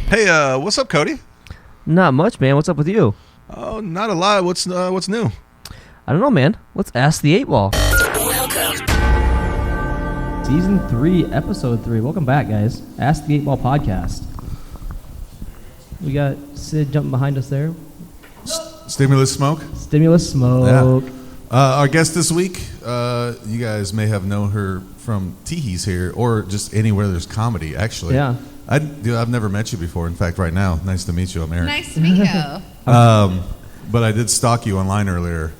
Hey, what's up, Cody? Not much, man. What's up with you? Oh, not a lot. What's new? I don't know, man. Let's ask the 8 Ball. Season 3, Episode 3. Welcome back, guys. Ask the 8 Ball podcast. We got Sid jumping behind us there. Stimulus smoke. Stimulus smoke. Yeah. Our guest this week, you guys may have known her from TeeHees here, or just anywhere there's comedy, actually. Yeah. I've never met you before. In fact, right now, nice to meet you. I'm Eric. Nice to meet you. But I did stalk you online earlier.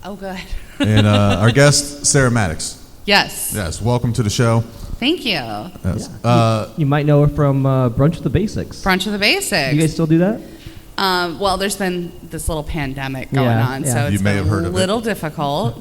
Oh, good. And our guest, Sarah Mattox. Yes. Yes. Welcome to the show. Thank you. Yes. Yeah. You might know her from Brunch with the Basics. Brunch with the Basics. You guys still do that? Well, there's been this little pandemic going on, yeah. so it's You may been have heard a of little difficult.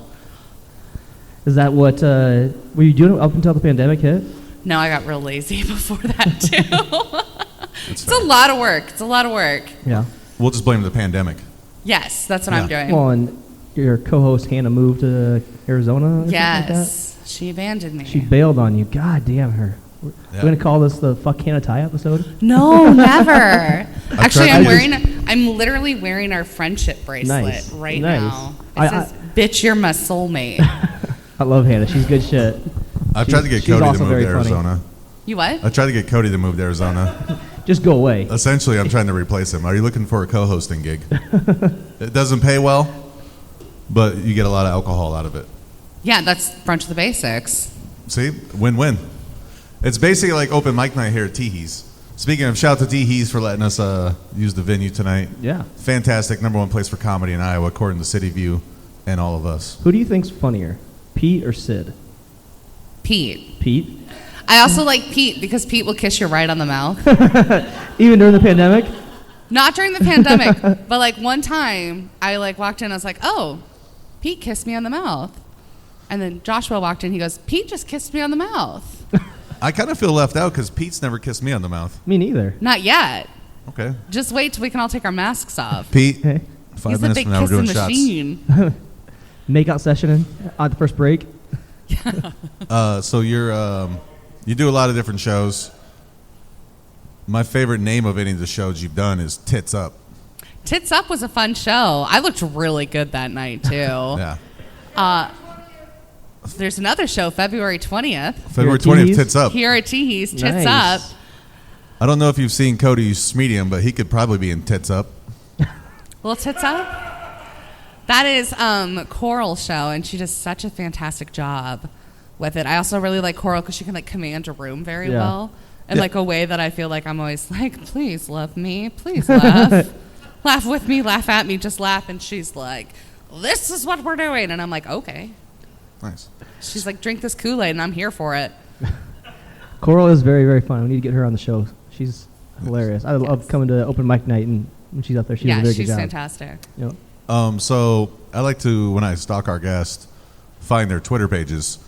Is that what, were you doing up until the pandemic hit? No, I got real lazy before that, too. It's a lot of work. It's a lot of work. Yeah. We'll just blame the pandemic. Yes, that's what I'm doing. Well, and your co-host Hannah moved to Arizona? Or Yes. She abandoned me. She bailed on you. God damn her. We're going to call this the Fuck Hannah Tie episode? No, never. Actually, I'm literally wearing our friendship bracelet right now. It says, bitch, you're my soulmate. I love Hannah. She's good shit. I've tried to get Cody to move to Arizona. You what? I tried to get Cody to move to Arizona. Just go away. Essentially, I'm trying to replace him. Are you looking for a co-hosting gig? It doesn't pay well, but you get a lot of alcohol out of it. Yeah, that's Brunch with the Basics. See? Win-win. It's basically like open mic night here at TeeHees. Speaking of, shout out to TeeHees for letting us use the venue tonight. Yeah. Fantastic. #1 place for comedy in Iowa, according to City View and all of us. Who do you think's funnier, Pete or Sid? Pete. Pete? I also like Pete because Pete will kiss you right on the mouth. Even during the pandemic? Not during the pandemic, but like one time I like walked in, I was like, oh, Pete kissed me on the mouth. And then Joshua walked in, he goes, Pete just kissed me on the mouth. I kind of feel left out because Pete's never kissed me on the mouth. Me neither. Not yet. Okay. Just wait till we can all take our masks off. Pete, Hey. 5 He's minutes a big from now we're doing kissing shots. machine. Make-out session on the first break? So you do a lot of different shows. My favorite name of any of the shows you've done is Tits Up. Tits Up was a fun show. I looked really good that night, too. Yeah. There's another show, February 20th. February 20th, Tits Up. Here at TeeHees, Tits Nice. Up. I don't know if you've seen Cody's medium, but he could probably be in Tits Up. Little Tits Up? That is Coral's show, and she does such a fantastic job with it. I also really like Coral because she can like command a room very well. In like a way that I feel like I'm always like, please love me, please laugh. Laugh with me, laugh at me, just laugh. And she's like, this is what we're doing. And I'm like, okay. Nice. She's like, drink this Kool-Aid, and I'm here for it. Coral is very, very fun. We need to get her on the show. She's hilarious. I love coming to open mic night, and when she's up there, she does a very good job. Yeah, she's fantastic. Yep. So I like to, when I stalk our guests, find their Twitter pages.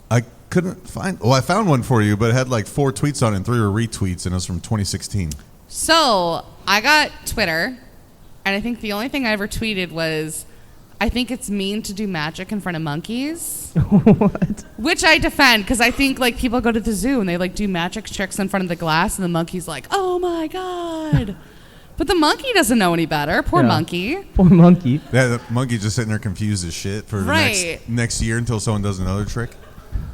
I couldn't find, I found one for you, but it had like 4 tweets on it and 3 were retweets, and it was from 2016. So I got Twitter, and I think the only thing I ever tweeted was, I think it's mean to do magic in front of monkeys. What? Which I defend, because I think like people go to the zoo and they like do magic tricks in front of the glass, and the monkey's like, oh my God. But the monkey doesn't know any better. Poor monkey. Poor monkey. Yeah, the monkey just sitting there confused as shit for the next year until someone does another trick.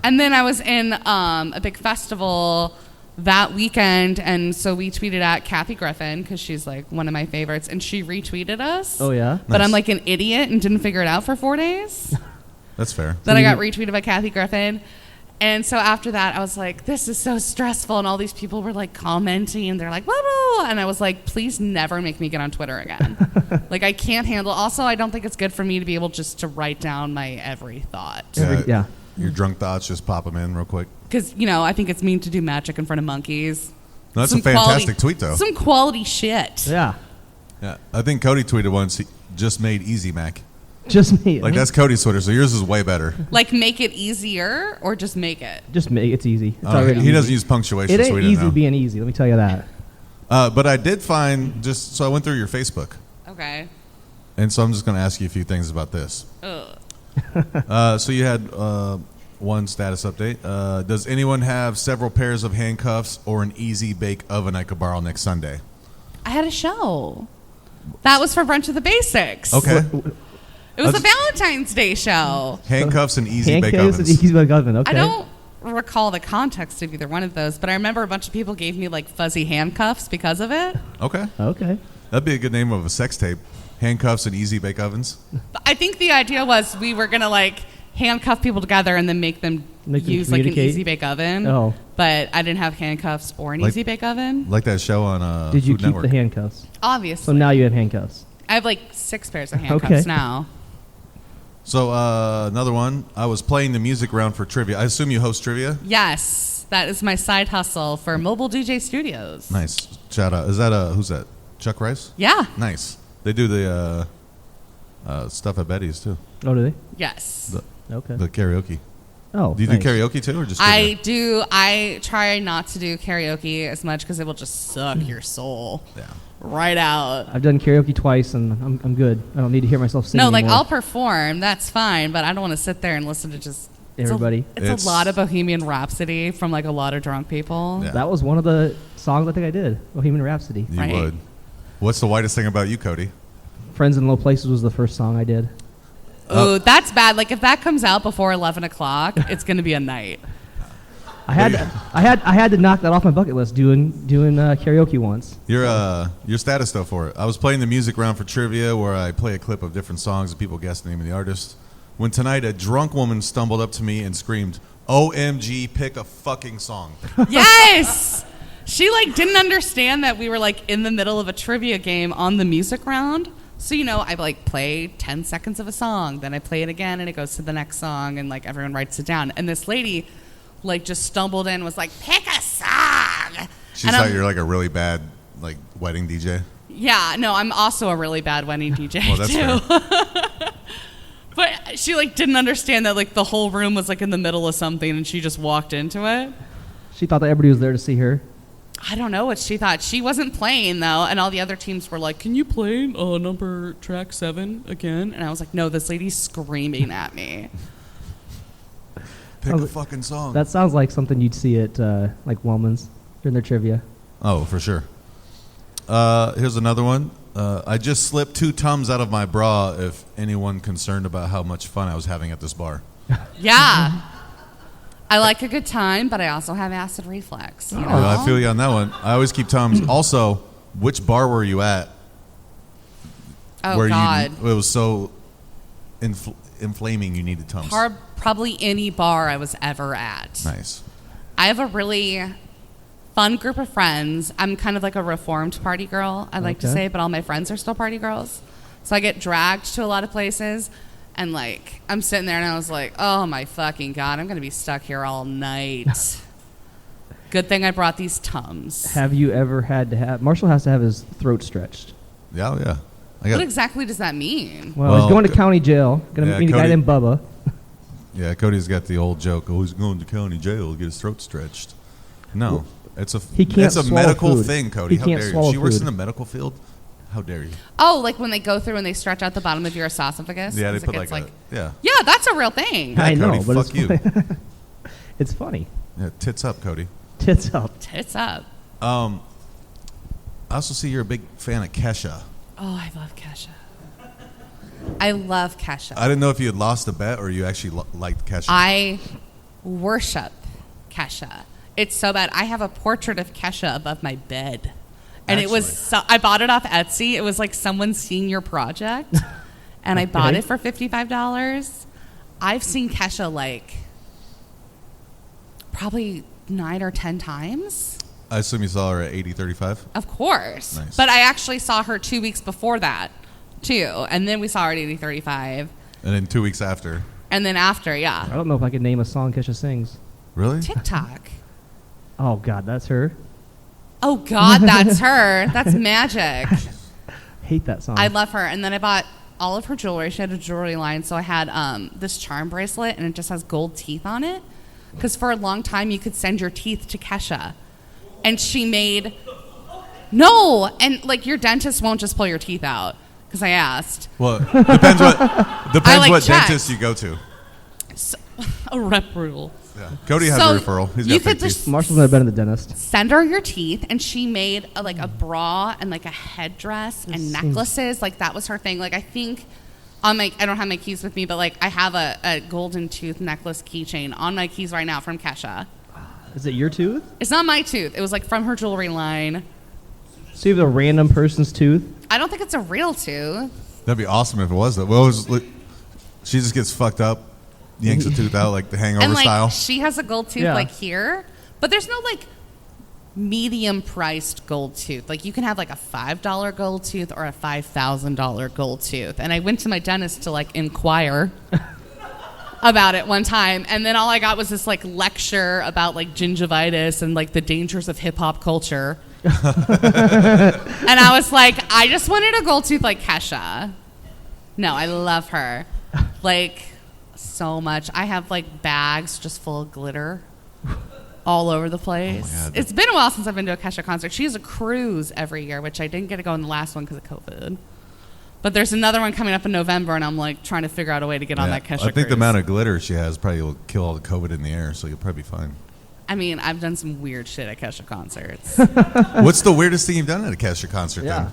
And then I was in a big festival that weekend, and so we tweeted at Kathy Griffin because she's like one of my favorites, and she retweeted us. Oh, yeah? But Nice. I'm like an idiot and didn't figure it out for 4 days. That's fair. Then I got retweeted by Kathy Griffin. And so after that, I was like, this is so stressful. And all these people were like commenting, and they're like, blah, blah. And I was like, please never make me get on Twitter again. Like, I can't handle. Also, I don't think it's good for me to be able just to write down my every thought. Yeah. Your drunk thoughts, just pop them in real quick. Because, I think it's mean to do magic in front of monkeys. No, that's a fantastic tweet, though. Some quality shit. Yeah. Yeah, I think Cody tweeted once, he just made Easy Mac. Just me. Like, that's Cody's Twitter, so yours is way better. Like, make it easier or just make it? Just make it's easy. It's He easy. doesn't use punctuation, It so ain't we didn't easy know. being easy, let me tell you that. But I did find, so I went through your Facebook. Okay. And so I'm just going to ask you a few things about this. Ugh. So you had one status update. Does anyone have several pairs of handcuffs or an easy bake oven I could borrow next Sunday? I had a show. That was for Brunch of the Basics. Okay. It was a Valentine's Day show. Handcuffs and easy bake Handcuffs and ovens. easy bake oven. Okay. I don't recall the context of either one of those, but I remember a bunch of people gave me like fuzzy handcuffs because of it. Okay. Okay. That'd be a good name of a sex tape. Handcuffs and easy bake ovens. I think the idea was we were going to like handcuff people together and then make them use like an easy bake oven. Oh. But I didn't have handcuffs or an easy bake oven. Like that show on Did you Food keep Network. the handcuffs? Obviously. So now you have handcuffs. I have like 6 pairs of handcuffs now. So another one. I was playing the music round for trivia. I assume you host trivia? Yes. That is my side hustle for Mobile DJ Studios. Nice. Shout out. Is that who's that? Chuck Rice? Yeah. Nice. They do the stuff at Betty's too. Oh, do they? Yes. Okay. The karaoke. Oh, Do you nice. do karaoke too, or just I trivia? do. I try not to do karaoke as much because it will just suck your soul Yeah. right out. I've done karaoke twice, and I'm good. I don't need to hear myself sing No, like anymore. I'll perform. That's fine, but I don't want to sit there and listen to just Everybody. It's a lot of Bohemian Rhapsody from like a lot of drunk people. Yeah. That was one of the songs I think I did. Bohemian Rhapsody. You Right. would. What's the whitest thing about you, Cody? Friends in Low Places was the first song I did. Oh, that's bad. Like if that comes out before 11 o'clock, it's gonna be a night. I had to knock that off my bucket list doing karaoke once. Your status though for it. I was playing the music round for trivia where I play a clip of different songs and people guess the name of the artist. When tonight a drunk woman stumbled up to me and screamed, "OMG, pick a fucking song." Yes. She like didn't understand that we were like in the middle of a trivia game on the music round. So, you know, I like play 10 seconds of a song, then I play it again and it goes to the next song and like everyone writes it down. And this lady like just stumbled in and was like, "Pick a song." She And thought I'm- you're like a really bad like wedding DJ. Yeah, no, I'm also a really bad wedding DJ Well, that's too. fair. But she like didn't understand that like the whole room was like in the middle of something and she just walked into it. She thought that everybody was there to see her. I don't know what she thought. She wasn't playing though, and all the other teams were like, "Can you play number track 7 again?" And I was like, "No, this lady's screaming at me." Pick a fucking song. That sounds like something you'd see at like Wellman's during their trivia. Oh, for sure. Here's another one. I just slipped 2 Tums out of my bra if anyone concerned about how much fun I was having at this bar. Yeah. I like a good time, but I also have acid reflux. You know? I feel you on that one. I always keep Tums. Also, which bar were you at? Oh, where God. it was so inflaming you needed Tums. Probably any bar I was ever at. Nice. I have a really fun group of friends. I'm kind of like a reformed party girl, I like to Okay. say, but all my friends are still party girls. So I get dragged to a lot of places, and like I'm sitting there and I was like, "Oh my fucking God, I'm going to be stuck here all night." Good thing I brought these Tums. Have you ever had to have... Marshall has to have his throat stretched. Yeah, yeah. What exactly does that mean? Well, he's going to county jail. Going to meet a guy Cody- named Bubba. Yeah, Cody's got the old joke. Oh, he's going to county jail to get his throat stretched. No, it's a He can't it's a swallow medical food. thing, Cody. He How can't dare you? swallow She works food. in the medical field. How dare you? Oh, like when they go through and they stretch out the bottom of your esophagus? Yeah, they 'Cause it put gets like a yeah. Yeah, that's a real thing. Yeah, I know, Cody, but fuck it's you. funny. It's funny. Yeah, tits up, Cody. Tits up. Tits up. I also see you're a big fan of Kesha. Oh, I love Kesha. I love Kesha. I didn't know if you had lost a bet or you actually liked Kesha. I worship Kesha. It's so bad. I have a portrait of Kesha above my bed. And it was so, I bought it off Etsy. It was like someone's senior project. And I bought it for $55. I've seen Kesha like probably 9 or 10 times. I assume you saw her at 8035. Of course. Nice. But I actually saw her 2 weeks before that, too. And then we saw her at 8035. And then 2 weeks after. And then after, I yeah. don't know if I could name a song Kesha sings. Really? TikTok. Oh, God, that's her. Oh, God, that's her. That's magic. Hate that song. I love her. And then I bought all of her jewelry. She had a jewelry line. So I had this charm bracelet, and it just has gold teeth on it. Because for a long time, you could send your teeth to Kesha. And she made... No! And, like, your dentist won't just pull your teeth out. Because I asked. Well, depends what like what checked. dentist you go to. A rep rule. Yeah. Cody has So a referral. He's you got could fake just teeth. Marshall's never been to the dentist. send her your teeth, and she made a bra and like a headdress and necklaces. Like that was her thing. Like I think on my, I don't have my keys with me, but like I have a golden tooth necklace keychain on my keys right now from Kesha. Is it your tooth? It's not my tooth. It was like from her jewelry line. So you have a random person's tooth? I don't think it's a real tooth. That'd be awesome if it was. Well, she just gets fucked up, yanks a tooth out like the Hangover And like style. she has a gold tooth like here, but there's no like medium priced gold tooth. Like you can have like a $5 gold tooth or a $5,000 gold tooth. And I went to my dentist to like inquire about it one time, and then all I got was this like lecture about like gingivitis and like the dangers of hip hop culture. And I was like, I just wanted a gold tooth like Kesha. No, I love her like so much. I have like bags just full of glitter all over the place. Oh, it's been a while since I've been to a Kesha concert. She has a cruise every year, which I didn't get to go in the last one because of COVID. But there's another one coming up in November, and I'm like trying to figure out a way to get on that Kesha cruise. I think the amount of glitter she has probably will kill all the COVID in the air, so you'll probably be fine. I mean, I've done some weird shit at Kesha concerts. What's the weirdest thing you've done at a Kesha concert then?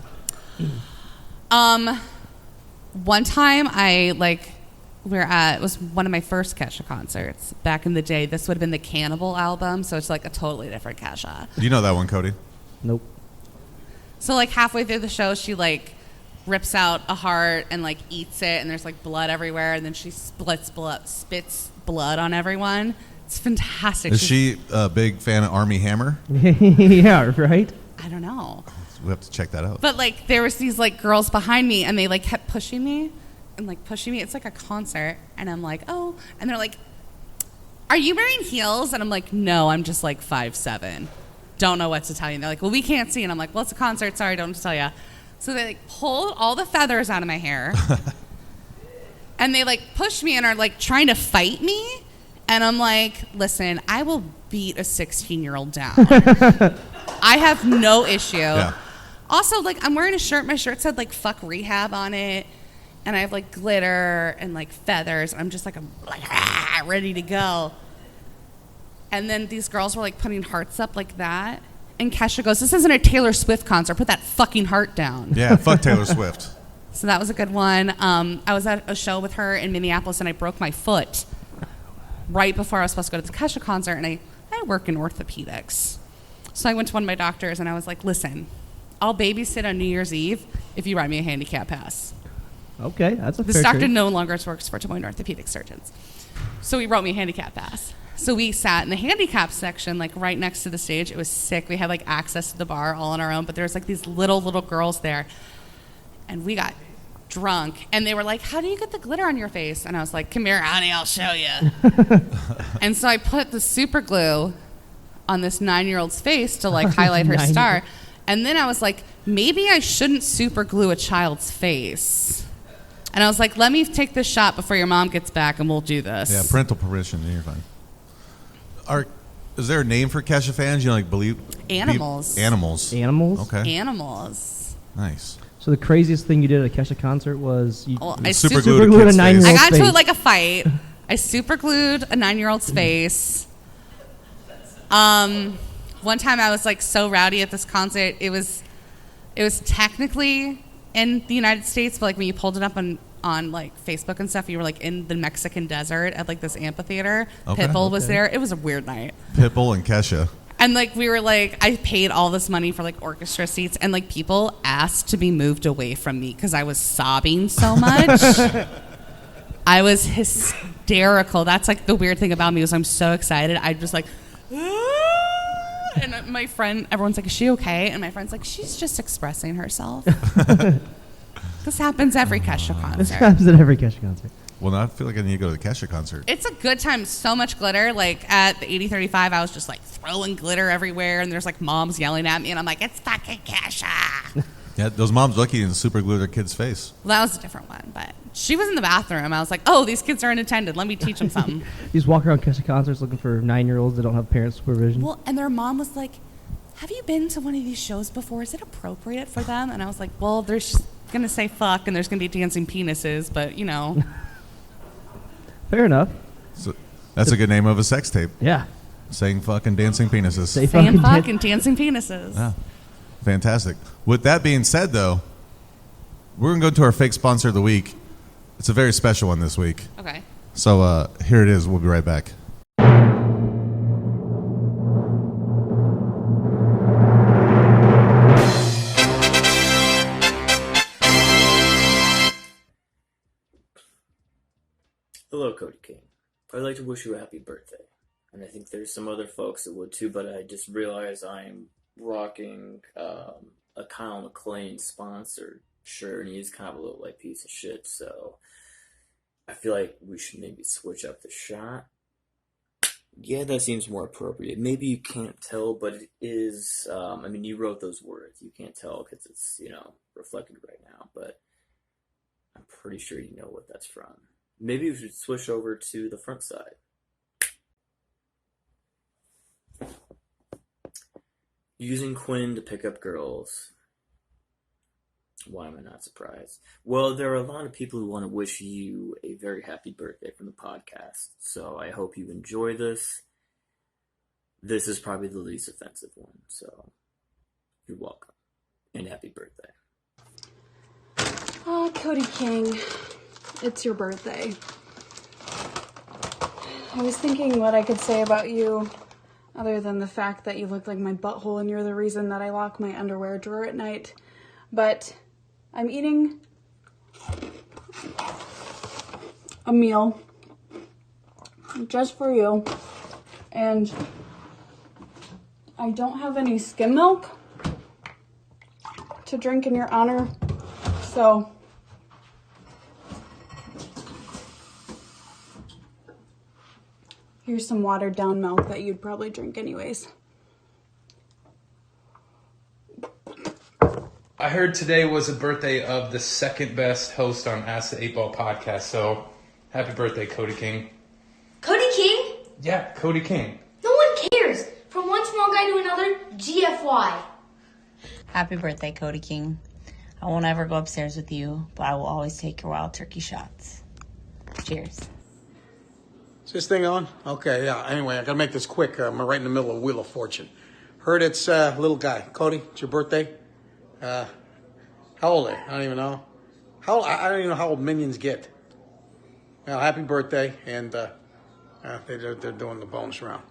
One time it was one of my first Kesha concerts back in the day. This would have been the Cannibal album, so it's like a totally different Kesha. Do you know that one, Cody? Nope. So like halfway through the show, she like rips out a heart and like eats it, and there's like blood everywhere, and then she spits blood on everyone. It's fantastic. Is she a big fan of Army Hammer? Yeah, right? I don't know. We have to check that out. But like there was these like girls behind me, and they like kept pushing me and like pushing me. It's like a concert, and I'm like, oh, and they're like, are you wearing heels? And I'm like, no, I'm just like 5'7". Don't know what to tell you. And they're like, well, we can't see. And I'm like, well, it's a concert. Sorry, don't know what to tell you. So they like pulled all the feathers out of my hair, and they like pushed me and are like trying to fight me. And I'm like, listen, I will beat a 16-year-old down. I have no issue. Yeah. Also, like, I'm wearing a shirt. My shirt said, like, fuck rehab on it. And I have, like, glitter and, like, feathers. I'm just, like, I'm like, ready to go. And then these girls were, like, putting hearts up like that. And Kesha goes, this isn't a Taylor Swift concert. Put that fucking heart down. Yeah, fuck Taylor Swift. So that was a good one. I was at a show with her in Minneapolis, and I broke my foot right before I was supposed to go to the Kesha concert, and I work in orthopedics. So I went to one of my doctors, and I was like, listen, I'll babysit on New Year's Eve if you write me a handicap pass. Okay, that's a This fair doctor trade. no longer works for Des Moines orthopedic surgeons. So he wrote me a handicap pass. So we sat in the handicap section, like right next to the stage. It was sick. We had like access to the bar all on our own, but there was like these little girls there. And we got drunk, and they were like, how do you get the glitter on your face? And I was like, come here, honey, I'll show you. And so I put the super glue on this 9-year-old's face to like highlight her star. And then I was like, maybe I shouldn't super glue a child's face. And I was like, let me take this shot before your mom gets back, and we'll do this. Yeah, parental permission, you're fine. Is there a name for Kesha fans? You know, like believe Animals. Animals. Animals? Okay. Animals. Nice. So the craziest thing you did at a Kesha concert was you I super super glued a glued a kid's 9-year-old face. I got into face. it like a fight. I super glued a 9-year-old's face. One time I was like so rowdy at this concert. It was technically in the United States, but like when you pulled it up on like Facebook and stuff, you were like in the Mexican desert at like this amphitheater. Okay. Pitbull was there. It was a weird night. Pitbull and Kesha. And like we were like, I paid all this money for like orchestra seats, and like people asked to be moved away from me because I was sobbing so much. I was hysterical. That's like the weird thing about me is I'm so excited. I'm just like, "Ah!" And my friend, everyone's like, is she okay? And my friend's like, she's just expressing herself. This happens every Kesha This concert. happens at every Kesha concert. Well, now I feel like I need to go to the Kesha concert. It's a good time. So much glitter. Like at the 8035, I was just like throwing glitter everywhere, and there's like moms yelling at me, and I'm like, it's fucking Kesha. Yeah, those moms lucky and super glue their kid's face. Well, that was a different one, but she was in the bathroom. I was like, oh, these kids are unattended. Let me teach them something. You just walk around Kesha concerts looking for 9-year-olds that don't have parent supervision. Well, and their mom was like, have you been to one of these shows before? Is it appropriate for them? And I was like, well, they're just going to say fuck, and there's going to be dancing penises, but, you know. Fair enough. That's a good name of a sex tape. Yeah. Saying fucking dancing penises. Say Saying fucking fuck and dancing penises. Yeah. Fantastic. With that being said, though, we're going to go to our fake sponsor of the week. It's a very special one this week. Okay. So here it is. We'll be right back. Hello, Cody King. I'd like to wish you a happy birthday. And I think there's some other folks that would too, but I just realized I'm rocking a Kyle McLean sponsored shirt, and he's kind of a little like piece of shit, so I feel like we should maybe switch up the shot. Yeah, that seems more appropriate. Maybe you can't tell, but it is, I mean, you wrote those words. You can't tell because it's, reflected right now, but I'm pretty sure you know what that's from. Maybe we should switch over to the front side. Using Quinn to pick up girls. Why am I not surprised? Well, there are a lot of people who want to wish you a very happy birthday from the podcast, so I hope you enjoy this. This is probably the least offensive one, so you're welcome. And happy birthday. Oh, Cody King, it's your birthday. I was thinking what I could say about you, other than the fact that you look like my butthole and you're the reason that I lock my underwear drawer at night. But I'm eating a meal just for you, and I don't have any skim milk to drink in your honor, so here's some watered down milk that you'd probably drink anyways. I heard today was the birthday of the second best host on Ask the 8 Ball podcast, so happy birthday, Cody King. Cody King? Yeah, Cody King. No one cares. From one small guy to another, GFY. Happy birthday, Cody King. I won't ever go upstairs with you, but I will always take your wild turkey shots. Cheers. Is this thing on? Okay, yeah. Anyway, I gotta make this quick. I'm right in the middle of Wheel of Fortune. Heard it's little guy. Cody, it's your birthday? How old are you? I don't even know. I don't even know how old minions get. Well, happy birthday, and they're doing the bonus round.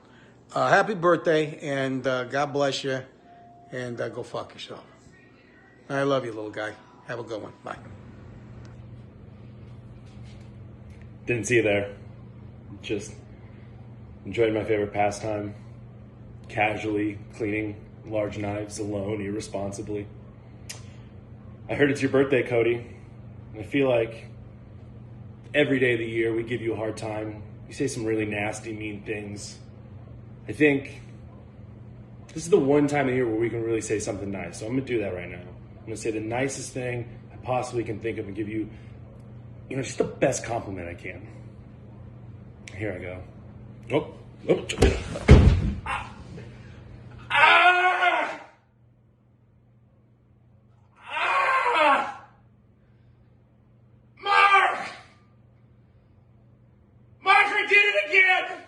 Happy birthday, and God bless you, and go fuck yourself. I love you, little guy. Have a good one. Bye. Didn't see you there. Just enjoyed my favorite pastime. Casually cleaning large knives alone, irresponsibly. I heard it's your birthday, Cody. And I feel like every day of the year we give you a hard time. You say some really nasty, mean things. I think this is the one time of year where we can really say something nice. So I'm going to do that right now. I'm going to say the nicest thing I possibly can think of and give you, just the best compliment I can. Here I go. Mark, I did it again!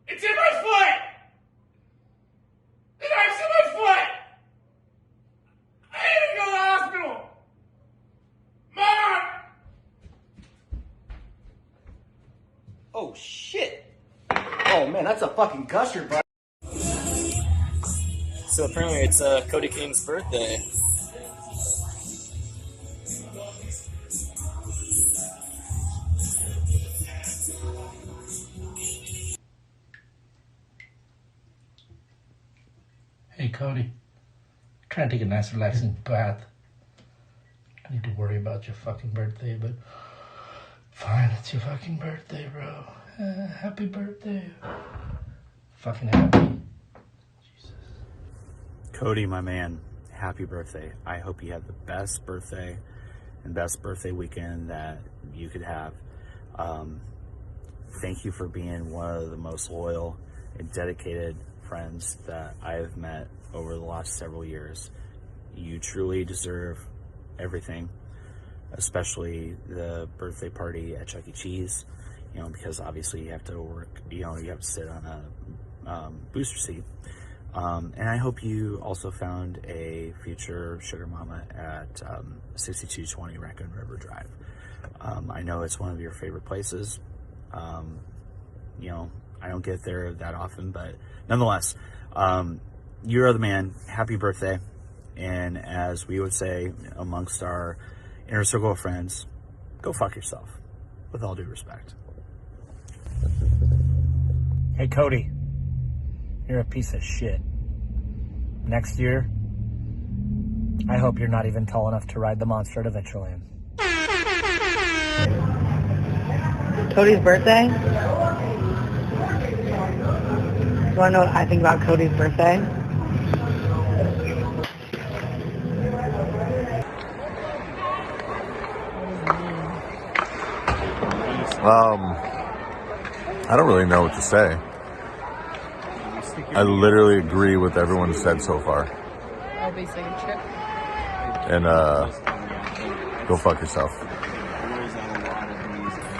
It's in my foot! The knife's in my foot! I need to go to the hospital! Mark! Oh, shit. Oh, man, that's a fucking custard, bro. So apparently it's Cody King's birthday. Hey, Cody. Trying to take a nice relaxing bath. I need to worry about your fucking birthday, but fine, it's your fucking birthday, bro. Happy birthday. Fucking happy. Cody, my man, happy birthday. I hope you have the best birthday and best birthday weekend that you could have. Thank you for being one of the most loyal and dedicated friends that I have met over the last several years. You truly deserve everything, especially the birthday party at Chuck E. Cheese because obviously you have to work, you have to sit on a booster seat. And I hope you also found a future sugar mama at 6220 Raccoon River Drive. I know it's one of your favorite places. I don't get there that often, but nonetheless, you are the man. Happy birthday. And as we would say amongst our inner circle of friends, go fuck yourself, with all due respect. Hey, Cody, you're a piece of shit. Next year, I hope you're not even tall enough to ride the monster at Adventureland. Cody's birthday? You want to know what I think about Cody's birthday? I don't really know what to say. I literally agree with everyone who said so far. And go fuck yourself.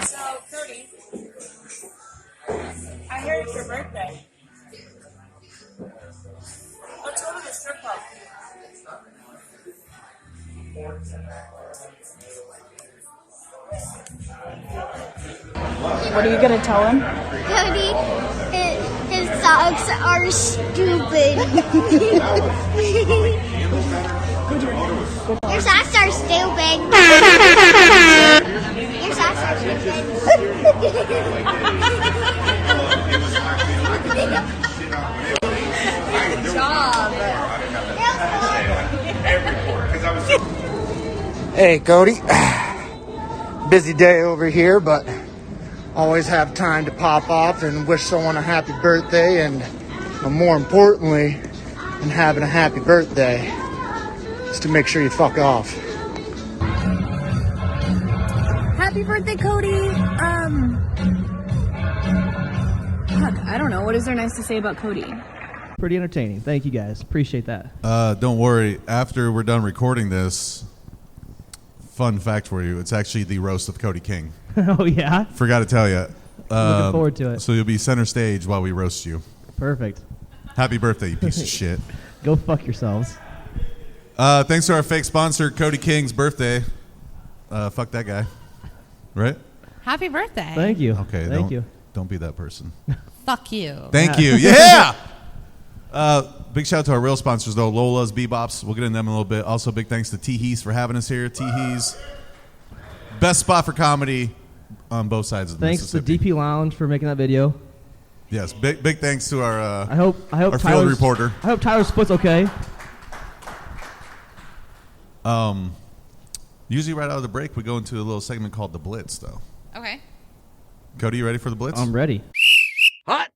So, Cody, I heard it's your birthday. Let's go to the strip club. What are you gonna tell him? Cody, his socks are stupid. Your socks are stupid. Your socks are stupid. Good job. Hey, Cody. Busy day over here, but always have time to pop off and wish someone a happy birthday, and more importantly than having a happy birthday is to make sure you fuck off. Happy birthday, Cody. I don't know. What is there nice to say about Cody? Pretty entertaining. Thank you, guys. Appreciate that. Don't worry. After we're done recording this, fun fact for you, it's actually the roast of Cody King. Oh, yeah? Forgot to tell you. Looking forward to it. So you'll be center stage while we roast you. Perfect. Happy birthday, you piece of shit. Go fuck yourselves. Thanks to our fake sponsor, Cody King's birthday. Fuck that guy. Right? Happy birthday. Thank you. Okay. Thank you. Don't be that person. Fuck you. Thank you. Yeah! Big shout out to our real sponsors, though. Lola's, BBops. We'll get into them in a little bit. Also, big thanks to TeeHees for having us here. TeeHees. Best spot for comedy on both sides of the Mississippi. Thanks to DP Lounge for making that video. Yes, big thanks to our I hope our field reporter. I hope Tyler's split's okay. Usually right out of the break, we go into a little segment called The Blitz, though. Okay. Cody, you ready for The Blitz? I'm ready. Hot,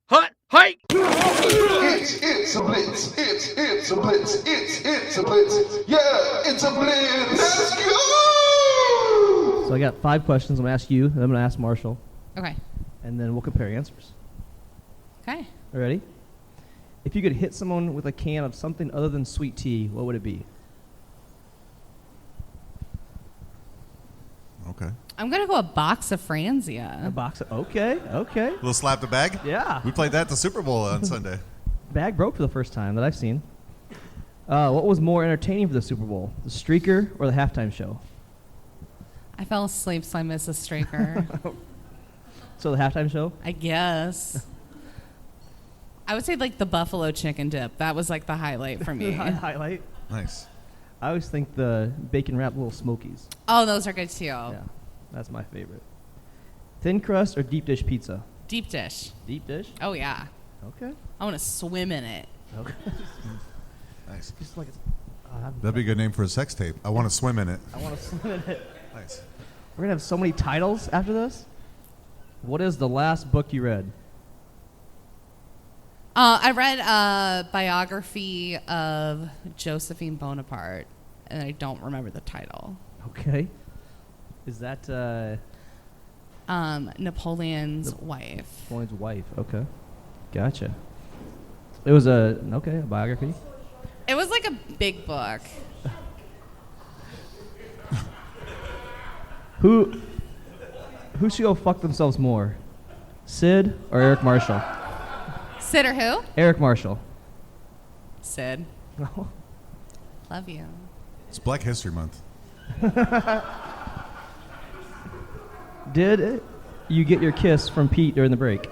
hike! It's a blitz. It's a blitz. It's a blitz. Yeah, it's a blitz. Let's go! So I got 5 questions. I'm going to ask you, and I'm going to ask Marshall. Okay. And then we'll compare answers. Okay. You ready? If you could hit someone with a can of something other than sweet tea, what would it be? Okay. I'm going to go a box of Franzia. A box of, okay. Little slap the bag? Yeah. We played that at the Super Bowl on Sunday. Bag broke for the first time that I've seen. What was more entertaining for the Super Bowl, the streaker or the halftime show? I fell asleep, so I missed the streaker. So the halftime show? I guess. I would say like the buffalo chicken dip. That was like the highlight for me. Highlight? Nice. I always think the bacon wrapped little smokies. Oh, those are good too. Yeah, that's my favorite. Thin crust or deep dish pizza? Deep dish. Deep dish? Oh, yeah. Okay. I want to swim in it. Okay. Nice. Just like That'd be a good name for a sex tape. I want to swim in it. I want to swim in it. Nice. We're going to have so many titles after this. What is the last book you read? I read a biography of Josephine Bonaparte, and I don't remember the title. Okay. Is that Napoleon's wife? Napoleon's wife. Okay. Gotcha. It was a biography. It was like a big book. Who should go fuck themselves more? Sid or Eric Marshall? Sid or who? Eric Marshall. Sid. Love you. It's Black History Month. Did you get your kiss from Pete during the break?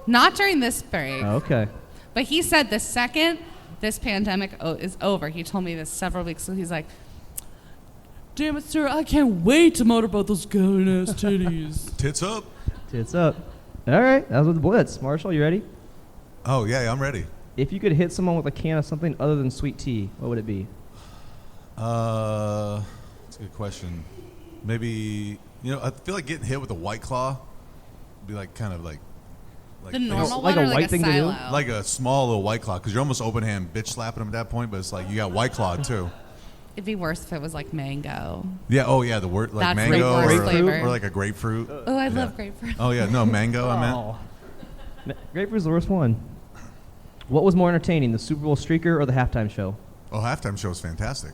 Not during this break. Okay. But he said the second this pandemic is over, he told me this several weeks ago, he's like, damn it, sir, I can't wait to motorboat those good-ass titties. Tits up. Tits up. All right, that was the Blitz. Marshall, you ready? Oh, yeah, I'm ready. If you could hit someone with a can of something other than sweet tea, what would it be? That's a good question. Maybe, I feel like getting hit with a White Claw would be like kind of like the normal like one a or white like a thing to do? silo? like a small little White Claw, because you're almost open hand bitch slapping them at that point, but it's like you got White Claw too. It'd be worse if it was like mango. Yeah, oh yeah, the word like That's mango the worst flavor. or like a grapefruit. Oh, I Yeah. love grapefruit. Oh yeah, no, mango I meant. Grapefruit's the worst one. What was more entertaining, the Super Bowl streaker or the halftime show? Oh, halftime show is fantastic.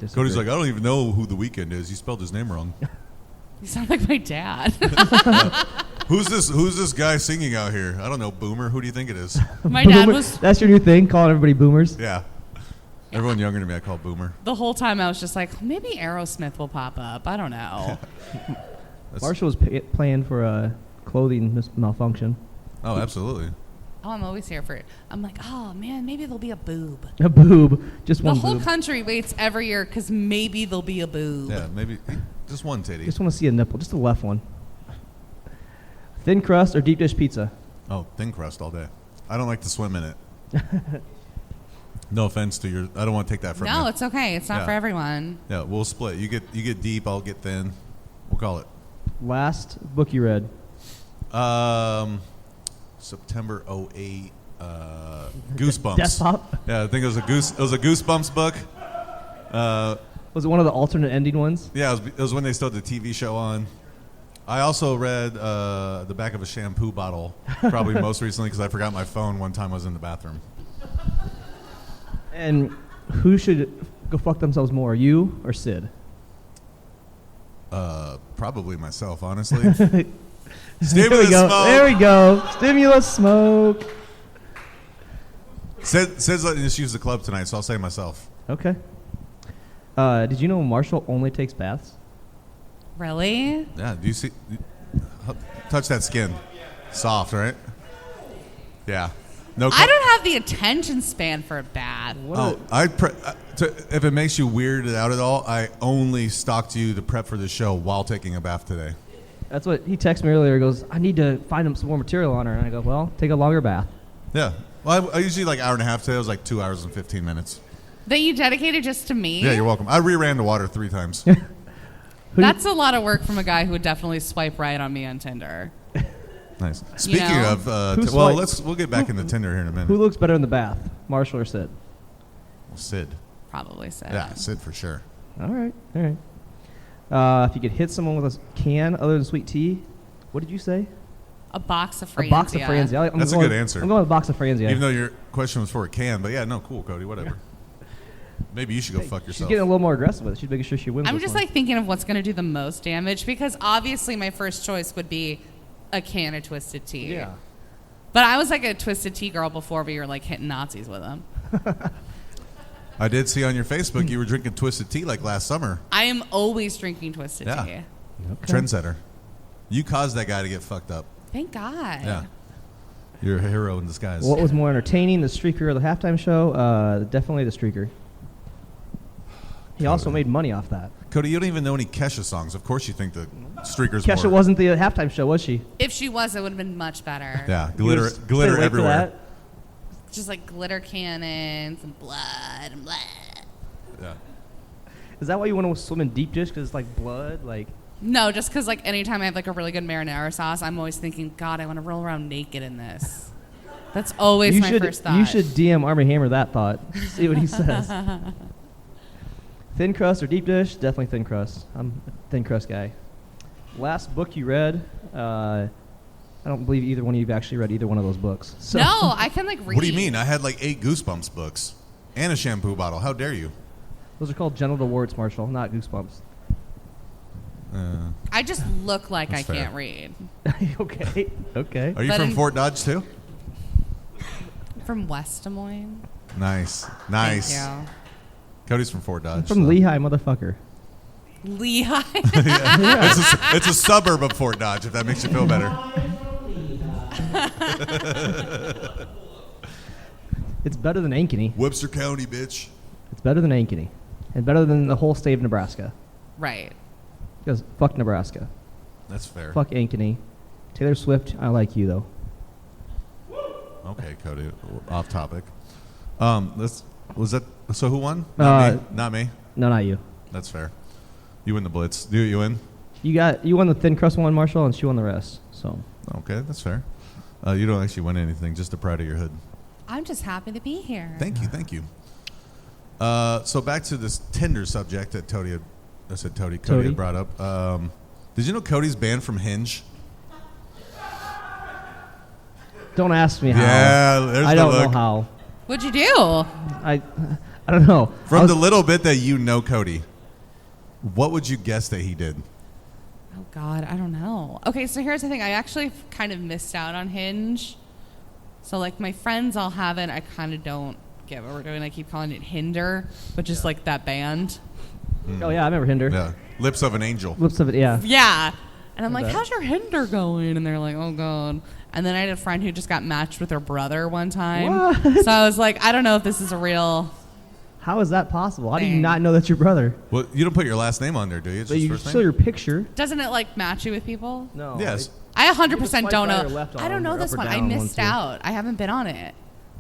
Disagree. Cody's like, I don't even know who The Weeknd is. He spelled his name wrong. You sound like my dad. Who's this guy singing out here? I don't know, Boomer. Who do you think it is? My dad was... That's your new thing, calling everybody boomers? Yeah. Everyone younger than me, I call Boomer. The whole time I was just like, maybe Aerosmith will pop up. I don't know. Marshall was playing for a clothing malfunction. Oh, absolutely. Oh, I'm always here for it. I'm like, oh, man, maybe there'll be a boob. A boob. Just one The whole boob. country waits every year because maybe there'll be a boob. Yeah, maybe just one titty. Just want to see a nipple, just the left one. Thin crust or deep dish pizza? Oh, thin crust all day. I don't like to swim in it. No offense to your. I don't want to take that from you. No, it's okay. It's not for everyone. Yeah, we'll split. You get deep. I'll get thin. We'll call it. Last book you read? September 08. Goosebumps. Desktop? Yeah, I think it was a Goosebumps book. Was it one of the alternate ending ones? Yeah, it was when they still had the TV show on. I also read the back of a shampoo bottle, probably most recently because I forgot my phone one time I was in the bathroom. And who should go fuck themselves more, you or Sid? Probably myself, honestly. There Stimulus we go. smoke. There we go. Stimulus smoke. Sid's letting us use the club tonight, so I'll say myself. Okay. Did you know Marshall only takes baths? Really? Yeah, do you see? Touch that skin. Soft, right? Yeah. No. I don't have the attention span for a bath. If it makes you weirded out at all, I only stalked you to prep for the show while taking a bath today. That's what he texted me earlier. He goes, I need to find him some more material on her. And I go, well, take a longer bath. Yeah. Well, I usually like hour and a half today. It was like 2 hours and 15 minutes. That you dedicated just to me? Yeah, you're welcome. I reran the water 3 times. That's a lot of work from a guy who would definitely swipe right on me on Tinder. Nice. Speaking of, we'll get back into Tinder here in a minute. Who looks better in the bath, Marshall or Sid? Well, Sid. Probably Sid. Yeah, Sid for sure. All right. If you could hit someone with a can other than sweet tea, what did you say? A box of Franzia. A box of Franzia. That's a good answer. I'm going with a box of Franzia. Even though your question was for a can, but yeah, no, cool, Cody, whatever. Maybe you should go fuck yourself. She's getting a little more aggressive with it. She's making sure she wins. I'm this just one. like thinking of what's going to do the most damage because obviously my first choice would be a can of Twisted Tea. Yeah. But I was like a Twisted Tea girl before we were like hitting Nazis with them. I did see on your Facebook you were drinking Twisted Tea like last summer. I am always drinking Twisted Tea. Okay. Trendsetter. You caused that guy to get fucked up. Thank God. Yeah. You're a hero in disguise. What was more entertaining, the streaker or the halftime show? Definitely the streaker. He also made money off that. Cody, you don't even know any Kesha songs. Of course you think the streakers Kesha more. wasn't the halftime show, was she? If she was, it would have been much better. Yeah, glitter everywhere. Just like glitter cannons and blood and blood. Yeah. Is that why you want to swim in deep dish? Because it's like blood? Like. No, just because like anytime I have like a really good marinara sauce, I'm always thinking, God, I want to roll around naked in this. That's always my first thought. You should DM Army Hammer that thought. See what he says. Thin crust or deep dish? Definitely thin crust. I'm a thin crust guy. Last book you read? I don't believe either one of you have actually read either one of those books. So. No, I can like read. What do you mean? I had like 8 Goosebumps books and a shampoo bottle. How dare you? Those are called genital warts, Marshall, not Goosebumps. I just look like That's I fair. can't read. Okay. Okay. Are you But from in- Fort Dodge too? From West Des Moines. Nice. Nice. Thank Cody's from Fort Dodge. I'm from Lehigh, motherfucker. you. Lehigh. Yeah. It's a suburb of Fort Dodge, if that makes you feel better. It's better than Ankeny. Webster County, bitch. It's better than Ankeny. And better than the whole state of Nebraska. Right. Because fuck Nebraska. That's fair. Fuck Ankeny. Taylor Swift, I like you, though. Okay, Cody. Off topic. So who won? Not me. No, not you. That's fair. You win the blitz. You win? You won the thin crust one, Marshall, and she won the rest. So. Okay, that's fair. You don't actually win anything, just the pride of your hood. I'm just happy to be here. Thank you. So back to this Tinder subject that Cody had brought up. Did you know Cody's banned from Hinge? Don't ask me how. Yeah, there's I the don't know look. how. What'd you do? I don't know. From the little bit that you know Cody, what would you guess that he did? Oh, God, I don't know. Okay, so here's the thing. I actually kind of missed out on Hinge. So, like, my friends all have it. I kind of don't get what we're doing. I keep calling it Hinder, but just like that band. Oh, yeah, I remember Hinder. Yeah. Lips of an Angel. Lips of it, yeah. Yeah. And I'm I like, bet. how's your Hinder going? And they're like, oh, God. And then I had a friend who just got matched with her brother one time. What? So I was like, I don't know if this is a real... How is that possible? How do you Dang. not know that's your brother? Well, you don't put your last name on there, do you? It's But just you first show name? your picture. Doesn't it, like, match you with people? No. Yes. I You just 100% swipe don't right or know. left on I don't them, know or this up or one. I down, missed one, too. out. I haven't been on it,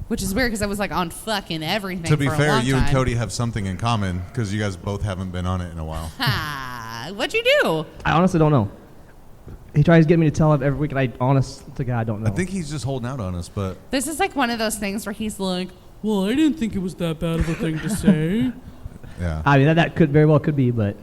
which is weird because I was like on fucking everything. To be for a fair, long you and time. Cody have something in common because you guys both haven't been on it in a while. What'd you do? I honestly don't know. He tries to get me to tell him every week, and I honest to God don't know. I think he's just holding out on us, but This is like one of those things where he's like, well, I didn't think it was that bad of a thing to say. yeah. I mean, that could very well could be, but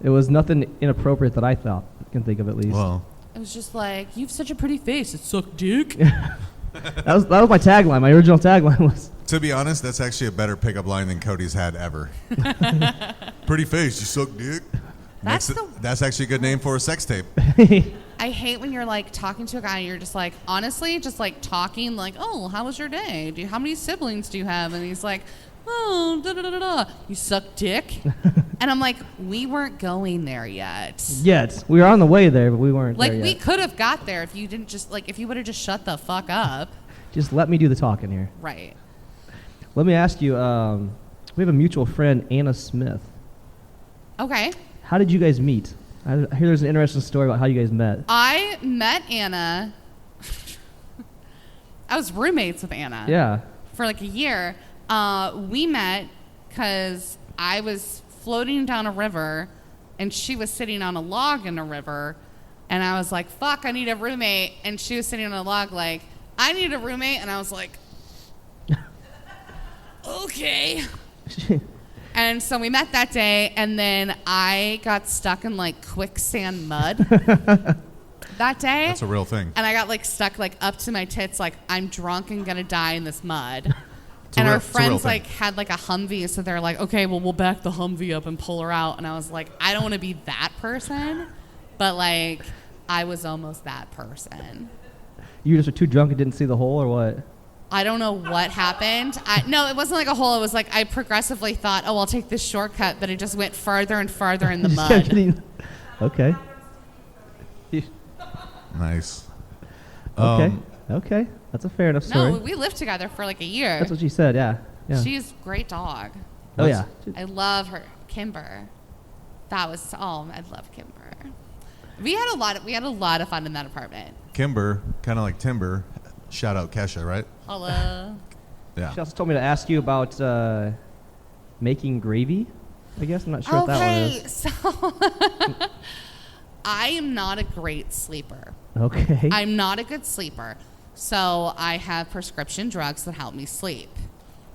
it was nothing inappropriate that I can think of at least. Well, It was just like, you have such a pretty face. It sucked dick. that was my tagline. My original tagline was. to be honest, that's actually a better pickup line than Cody's had ever. Pretty face, you suck dick. That's actually a good name for a sex tape. I hate when you're like talking to a guy and you're just like, honestly, just like talking like, oh, how was your day? How many siblings do you have? And he's like, oh, da da da da da. You suck dick. And I'm like, we weren't going there yet. Yes, we were on the way there, but we weren't Like there we yet. could have got there if you didn't just like if you would have just shut the fuck up. Just let me do the talking here. Right. Let me ask you, we have a mutual friend, Anna Smith. Okay. How did you guys meet? I hear there's an interesting story about how you guys met. I met Anna. I was roommates with Anna. Yeah. For like a year. We met because I was floating down a river and she was sitting on a log in a river. And I was like, fuck, I need a roommate. And she was sitting on a log like, I need a roommate. And I was like, okay. And so we met that day, and then I got stuck in like quicksand mud that day. That's a real thing. And I got like stuck like up to my tits, like I'm drunk and gonna die in this mud. It's a And real- our it's a real friends thing. like had like a Humvee, so they're like, okay, well we'll back the Humvee up and pull her out. And I was like, I don't want to be that person, but like I was almost that person. You just were too drunk and didn't see the hole, or what? I don't know what happened. No, it wasn't like a hole. It was like I progressively thought, oh, I'll take this shortcut, but it just went farther and farther in the Just kept mud. getting- Okay. Nice. Okay. Okay. That's a fair enough story. No, we lived together for like a year. That's what she said. Yeah. Yeah. She's a great dog. Oh, yeah. I love her, Kimber. I love Kimber. We had a lot of fun in that apartment. Kimber, kind of like Timber. Shout out Kesha, right? Hello. Yeah. She also told me to ask you about making gravy. I guess I'm not sure what that one Okay, is. so I am not a great sleeper. Okay. I'm not a good sleeper. So I have prescription drugs that help me sleep.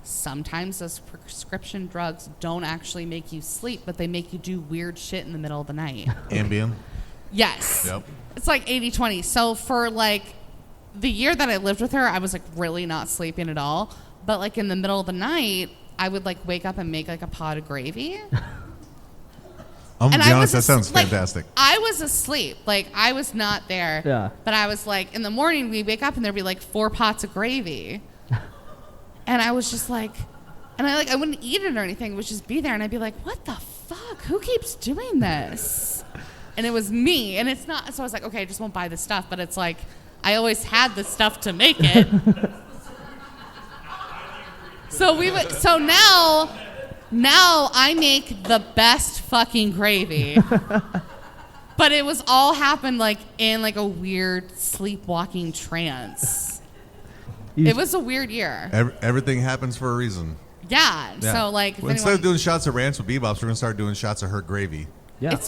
Sometimes those prescription drugs don't actually make you sleep, but they make you do weird shit in the middle of the night. Ambien. Yes. Yep. It's like 80-20. So for like the year that I lived with her, I was like really not sleeping at all. But like in the middle of the night, I would like wake up and make like a pot of gravy. I'm gonna And be I honest, that was sounds like, fantastic. I was asleep. Like, I was not there. Yeah. But I was like, in the morning, we wake up and there'd be like 4 pots of gravy. And I was just like, and I wouldn't eat it or anything. It would just be there. And I'd be like, what the fuck? Who keeps doing this? And it was me. And it's not. So I was like, okay, I just won't buy the stuff. But it's like, I always had the stuff to make it. So now I make the best fucking gravy. But it was all happened like in like a weird sleepwalking trance. It was a weird year. Everything happens for a reason. Yeah. So like, if instead of doing shots of ranch with BBops, we're gonna start doing shots of her gravy. Yeah.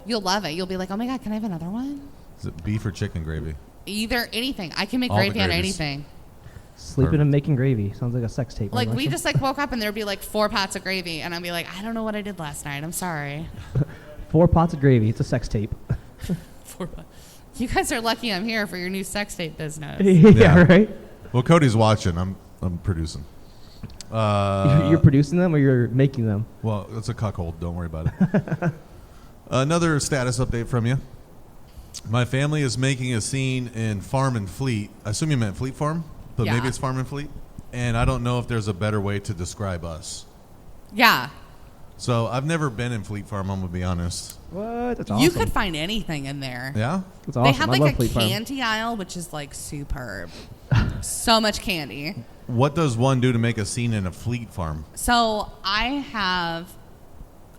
You'll love it. You'll be like, oh my god, can I have another one? Is it beef or chicken gravy? Either anything. I can make All the gravy out of gravies. anything. Sleeping and making gravy sounds like a sex tape. Like we Alexa. just like woke up and there'd be like 4 pots of gravy, and I'd be like, I don't know what I did last night. I'm sorry. 4 pots of gravy. It's a sex tape. 4 pots. You guys are lucky I'm here for your new sex tape business. Yeah, right. Well, Cody's watching. I'm producing. You're producing them or you're making them? Well, it's a cuckold. Don't worry about it. Another status update from you. My family is making a scene in Farm and Fleet. I assume you meant Fleet Farm, but Yeah. maybe it's Farm and Fleet. And I don't know if there's a better way to describe us. Yeah. So I've never been in Fleet Farm, I'm going to be honest. What? That's awesome. You could find anything in there. Yeah? That's They awesome. have I like love a Fleet Farm. candy aisle, which is like superb. So much candy. What does one do to make a scene in a Fleet Farm? So I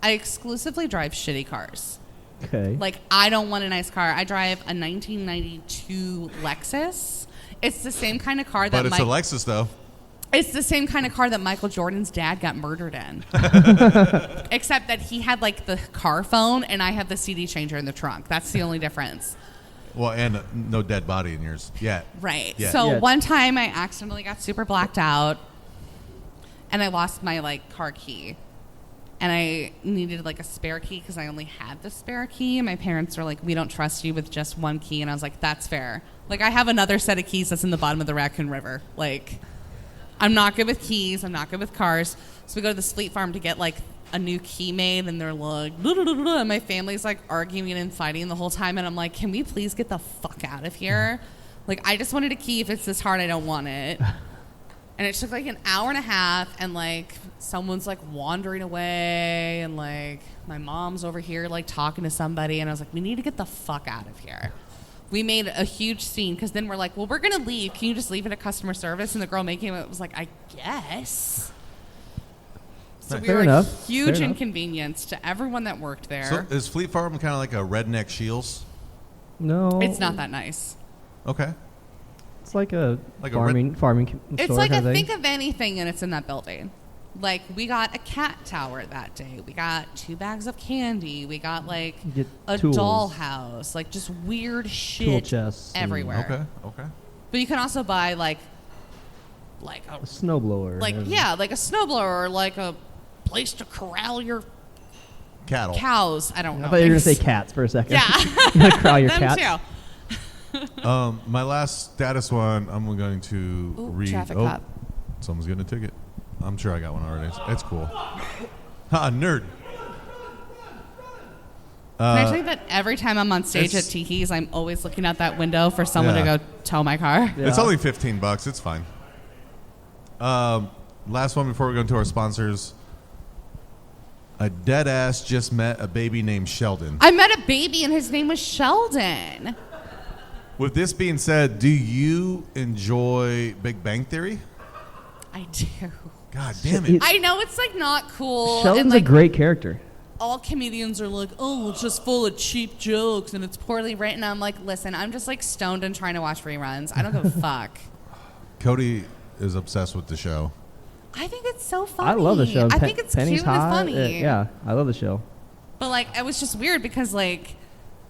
exclusively drive shitty cars. Okay. Like, I don't want a nice car. I drive a 1992 Lexus. It's the same kind of car that But it's a Lexus, though. It's the same kind of car that Michael Jordan's dad got murdered in. Except that he had like the car phone and I have the CD changer in the trunk. That's the only difference. Well, and no dead body in yours yet. Right. Yet. So one time I accidentally got super blacked out and I lost my like car key. And I needed like a spare key because I only had the spare key. And my parents were like, we don't trust you with just one key. And I was like, that's fair. Like, I have another set of keys that's in the bottom of the Raccoon River. Like, I'm not good with keys. I'm not good with cars. So we go to this Fleet Farm to get like a new key made. And they're like, blah, blah, blah, blah. And my family's like arguing and fighting the whole time. And I'm like, can we please get the fuck out of here? Like, I just wanted a key. If it's this hard, I don't want it. And it took like an hour and a half, and like someone's like wandering away, and like my mom's over here like talking to somebody, and I was like, we need to get the fuck out of here. We made a huge scene because then we're like, well, we're gonna leave. Can you just leave it at customer service? And the girl making it was like, I guess. So we Fair were enough. a huge Fair enough. inconvenience to everyone that worked there. So is Fleet Farm kind of like a redneck Shields? No. It's not that nice. Okay. It's like a Like a farming store It's like kind a of thing. think of anything and it's in that building. Like, we got a cat tower that day. We got 2 bags of candy. We got like You get a tools. dollhouse. Like, just weird Tool shit chests and- everywhere. Okay. But you can also buy like A snowblower. like and- yeah, like a snowblower or like a place to corral your Cattle. cows. I don't know. I thought you were going to say cats for a second. Yeah. You gotta corral your Them cats. too. My last status one, I'm going to Ooh, read. traffic Oh, cop. someone's getting a ticket. I'm sure I got one already. It's cool. Ha, nerd. Can I tell you that every time I'm on stage at it's- TeeHees, I'm always looking out that window for someone Yeah. to go tow my car? It's only $15. It's fine. Last one before we go into our sponsors. A dead ass just met a baby named Sheldon. I met a baby and his name was Sheldon. With this being said, do you enjoy Big Bang Theory? I do. God damn it. I know it's like not cool. Sheldon's and like a great character. all comedians are like, oh, it's just full of cheap jokes and it's poorly written. I'm like, listen, I'm just like stoned and trying to watch reruns. I don't give a fuck. Cody is obsessed with the show. I think it's so funny. I love the show. I think it's Penny's cute and hot. funny. Yeah, I love the show. But like, it was just weird because like,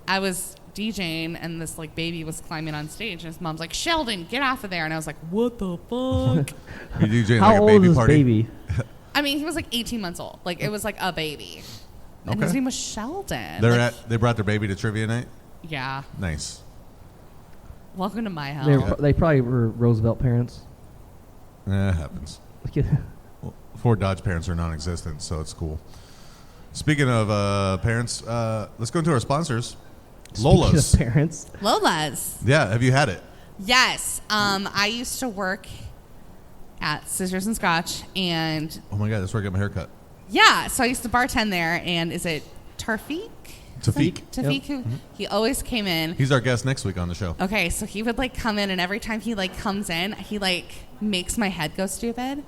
I was DJing and this like baby was climbing on stage and his mom's like, Sheldon, get off of there. And I was like, what the fuck? You DJing How like a old baby is this party? baby? I mean, he was like 18 months old. Like, it was like a baby. And his Okay. name was Sheldon. They Like, brought their baby to trivia night? yeah. Nice. Welcome to my house. They probably were Roosevelt parents. It happens. Well, Ford Dodge parents are non-existent, so it's cool. Speaking of parents, let's go into our sponsors. Speaking Lola's. of parents. Lola's. Yeah, have you had it? Yes. I used to work at Scissors and Scotch, and Oh my God, that's where I got my hair cut. yeah, so I used to bartend there, and is it Tafiq? Tafiq, who he always came in. He's our guest next week on the show. Okay, so he would like come in, and every time he like comes in, he like makes my head go stupid.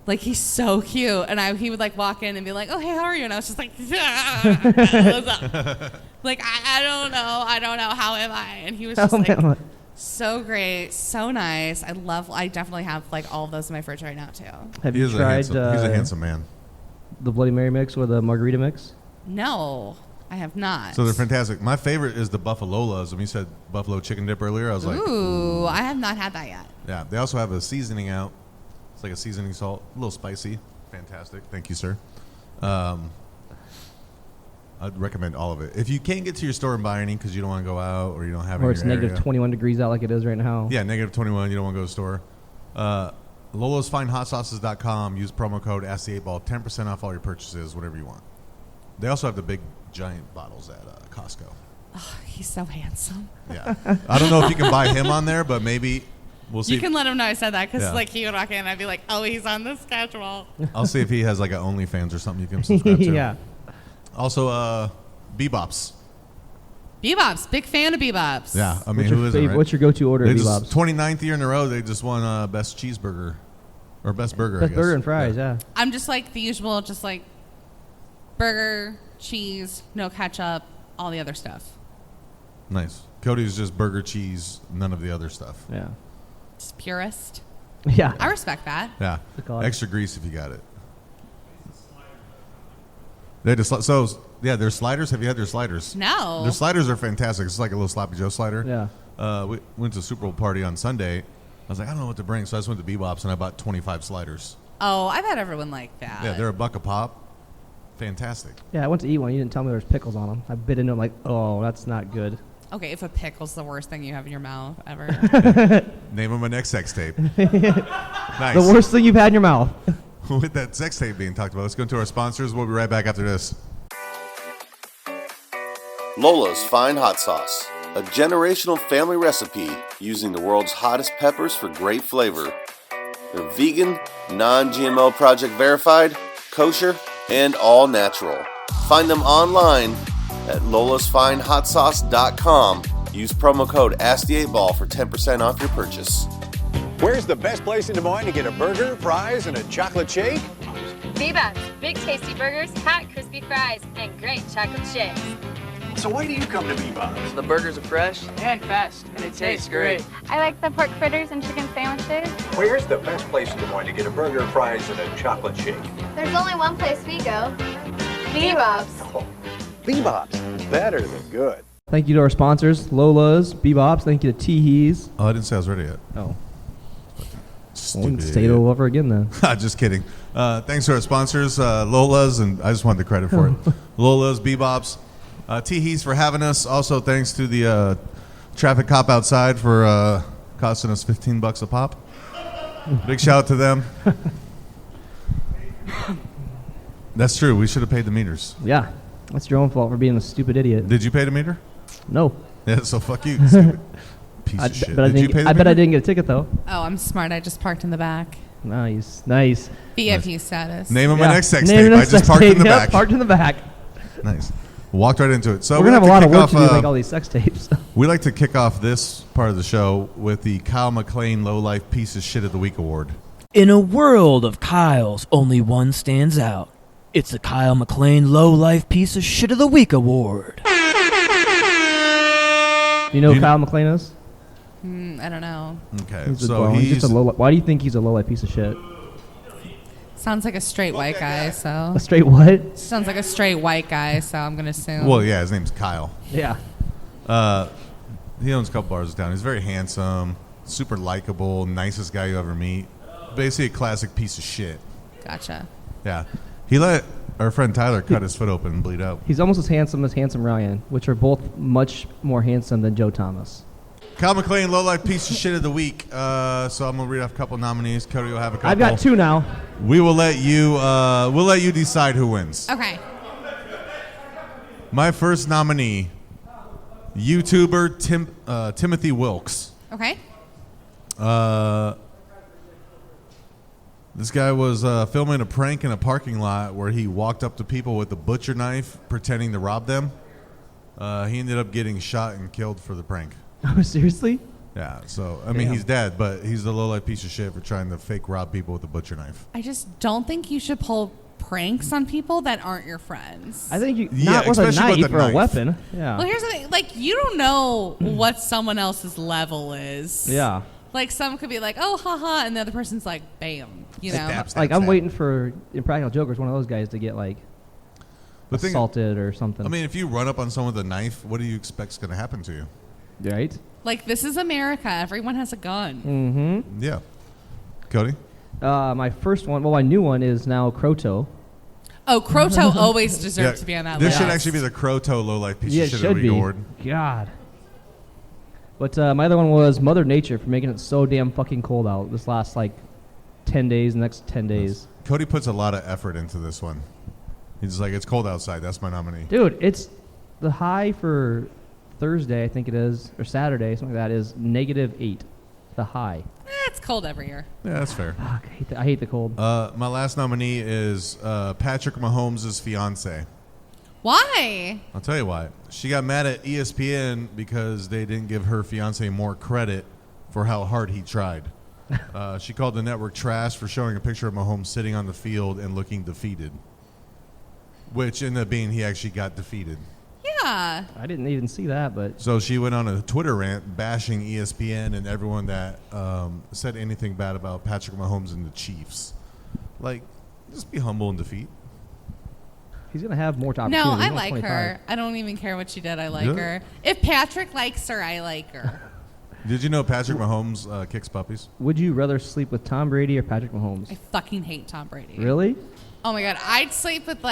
Like he's so cute, and he would like walk in and be like, "Oh hey, how are you?" And I was just like, "What's up?" Like I don't know, how am I? And he was just like so great, so nice. I definitely have like all of those in my fridge right now too. Have you tried? He's a handsome man. The Bloody Mary mix or the margarita mix? No, I have not. So they're fantastic. My favorite is the Buffalolas. When you said buffalo chicken dip earlier, I was like, ooh, I have not had that yet. Yeah, they also have a seasoning out. It's like a seasoning salt, a little spicy. Fantastic. Thank you, sir. I'd recommend all of it. If you can't get to your store and buy any because you don't want to go out or you don't have any, or it's negative 21 degrees out like it is right now. Yeah, negative 21. You don't want to go to the store. LolasFineHotSauces.com. Use promo code AskTheEightBall. 10% off all your purchases, whatever you want. They also have the big giant bottles at Costco. Oh, he's so handsome. Yeah. I don't know if you can buy him on there, but maybe we'll see. You can let him know I said that because Yeah. like he would walk in and I'd be like, oh, he's on the schedule. I'll see if he has like an OnlyFans or something you can subscribe to. Yeah. Also, BBops. BBops, big fan of BBops. Yeah, I mean, who isn't, right? What's your go-to order at They BBops? just 29th year in a row, they just won best cheeseburger. Or best burger, I Best guess. burger and fries, yeah. I'm just like the usual, just like burger, cheese, no ketchup, all the other stuff. Nice. Cody's just burger, cheese, none of the other stuff. Yeah. Just purist. Yeah. I respect that. Yeah. God. Extra grease if you got it. They just their sliders. Have you had their sliders? No. Their sliders are fantastic. It's like a little Sloppy Joe slider. Yeah. We went to a Super Bowl party on Sunday. I was like, I don't know what to bring, so I just went to BBops and I bought 25 sliders. Oh, I've had everyone like that. Yeah, they're $1 a pop. Fantastic. Yeah, I went to eat one. You didn't tell me there was pickles on them. I bit into them like, oh, that's not good. Okay, if a pickle's the worst thing you have in your mouth ever. Name of my next sex tape. Nice. Nice. The worst thing you've had in your mouth. With that sex tape being talked about, let's go into our sponsors. We'll be right back after this. Lola's Fine Hot Sauce, a generational family recipe using the world's hottest peppers for great flavor. They're vegan, non-GMO project verified, kosher, and all natural. Find them online at lolasfinehotsauce.com. Use promo code AskTheEightBall for 10% off your purchase. Where's the best place in Des Moines to get a burger, fries, and a chocolate shake? BBops, big tasty burgers, hot crispy fries, and great chocolate shakes. So why do you come to BBops? The burgers are fresh and fast, and it tastes great. I like the pork fritters and chicken sandwiches. Where's the best place in Des Moines to get a burger, fries, and a chocolate shake? There's only one place we go. BBops. Oh, BBops, better than good. Thank you to our sponsors, Lola's, BBops. Thank you to TeeHees. Oh, I didn't say I was ready yet. Oh. Stupid Say it all over again then. Just kidding. Thanks to our sponsors, Lola's, and I just wanted the credit for it. Lola's, BBops, TeeHees for having us. Also, thanks to the traffic cop outside for costing us $15 a pop. Big shout out to them. That's true. We should have paid the meters. Yeah. That's your own fault for being a stupid idiot. Did you pay the meter? No. Yeah, so fuck you, stupid piece of shit. But Did you pay the I bet I meter? didn't get a ticket, though. Oh, I'm smart. I just parked in the back. Nice. Nice. VIP status. Name of my Yeah. next sex Name of tape. the I next just sex parked in tape. the Yep, back. parked in the back. Nice. Walked right into it. So we're going to have a lot of work to do off, to make all these sex tapes. We like to kick off this part of the show with the Kyle McLean Low Life Piece of Shit of the Week Award. In a world of Kyles, only one stands out. It's the Kyle McLean Low Life Piece of Shit of the Week Award. Do you know who Kyle McLean is? I don't know. Okay, He's so he's just a low. Why do you think he's a low life piece of shit? Sounds like a straight white guy, so. A straight what? Sounds like a straight white guy, so I'm going to assume. Well, yeah, his name's Kyle. Yeah. He owns a couple bars in town. He's very handsome, super likable, nicest guy you ever meet. Basically a classic piece of shit. Gotcha. Yeah. He let our friend Tyler cut his foot open and bleed out. He's almost as Handsome Ryan, which are both much more handsome than Joe Thomas. Kyle McLean, Low Life Piece of Shit of the Week. So I'm gonna read off a couple nominees. Cody will have a couple. I've got two now. We will let you. We'll let you decide who wins. Okay. My first nominee, YouTuber Timothy Wilkes. Okay. This guy was filming a prank in a parking lot where he walked up to people with a butcher knife pretending to rob them. He ended up getting shot and killed for the prank. Oh, seriously? Yeah, so, I mean, he's dead, but he's the low-life piece of shit for trying to fake rob people with a butcher knife. I just don't think you should pull pranks on people that aren't your friends. I think not with a knife or a weapon. Yeah. Well, here's the thing. Like, you don't know what someone else's level is. Yeah. Like, some could be like, oh, haha, and the other person's like, bam, you know? Like, I'm waiting for Impractical Jokers, one of those guys, to get, like, assaulted or something. I mean, if you run up on someone with a knife, what do you expect is going to happen to you? Right? Like, this is America. Everyone has a gun. Mm-hmm. Yeah. Cody? My first one, well, my new one is now Croto. Oh, Croto always deserves to be on that this list. should actually be the Croto low-life piece of shit should of the be. award. God. But my other one was Mother Nature for making it so damn fucking cold out this last, 10 days, next 10 days. Cody puts a lot of effort into this one. He's like, it's cold outside. That's my nominee. Dude, it's the high for Thursday, I think it is, or Saturday, something like that, is -8. The high. It's cold every year. Yeah, that's fair. Fuck, I hate the cold. My last nominee is Patrick Mahomes' fiance. Why? I'll tell you why. She got mad at ESPN because they didn't give her fiance more credit for how hard he tried. She called the network trash for showing a picture of Mahomes sitting on the field and looking defeated, which ended up being he actually got defeated. Yeah. I didn't even see that, but... So she went on a Twitter rant bashing ESPN and everyone that said anything bad about Patrick Mahomes and the Chiefs. Like, just be humble in defeat. He's going to have more opportunity. No, I like her. I don't even care what she did. I like her. If Patrick likes her, I like her. Did you know Patrick Mahomes kicks puppies? Would you rather sleep with Tom Brady or Patrick Mahomes? I fucking hate Tom Brady. Really? Oh my God. I'd sleep with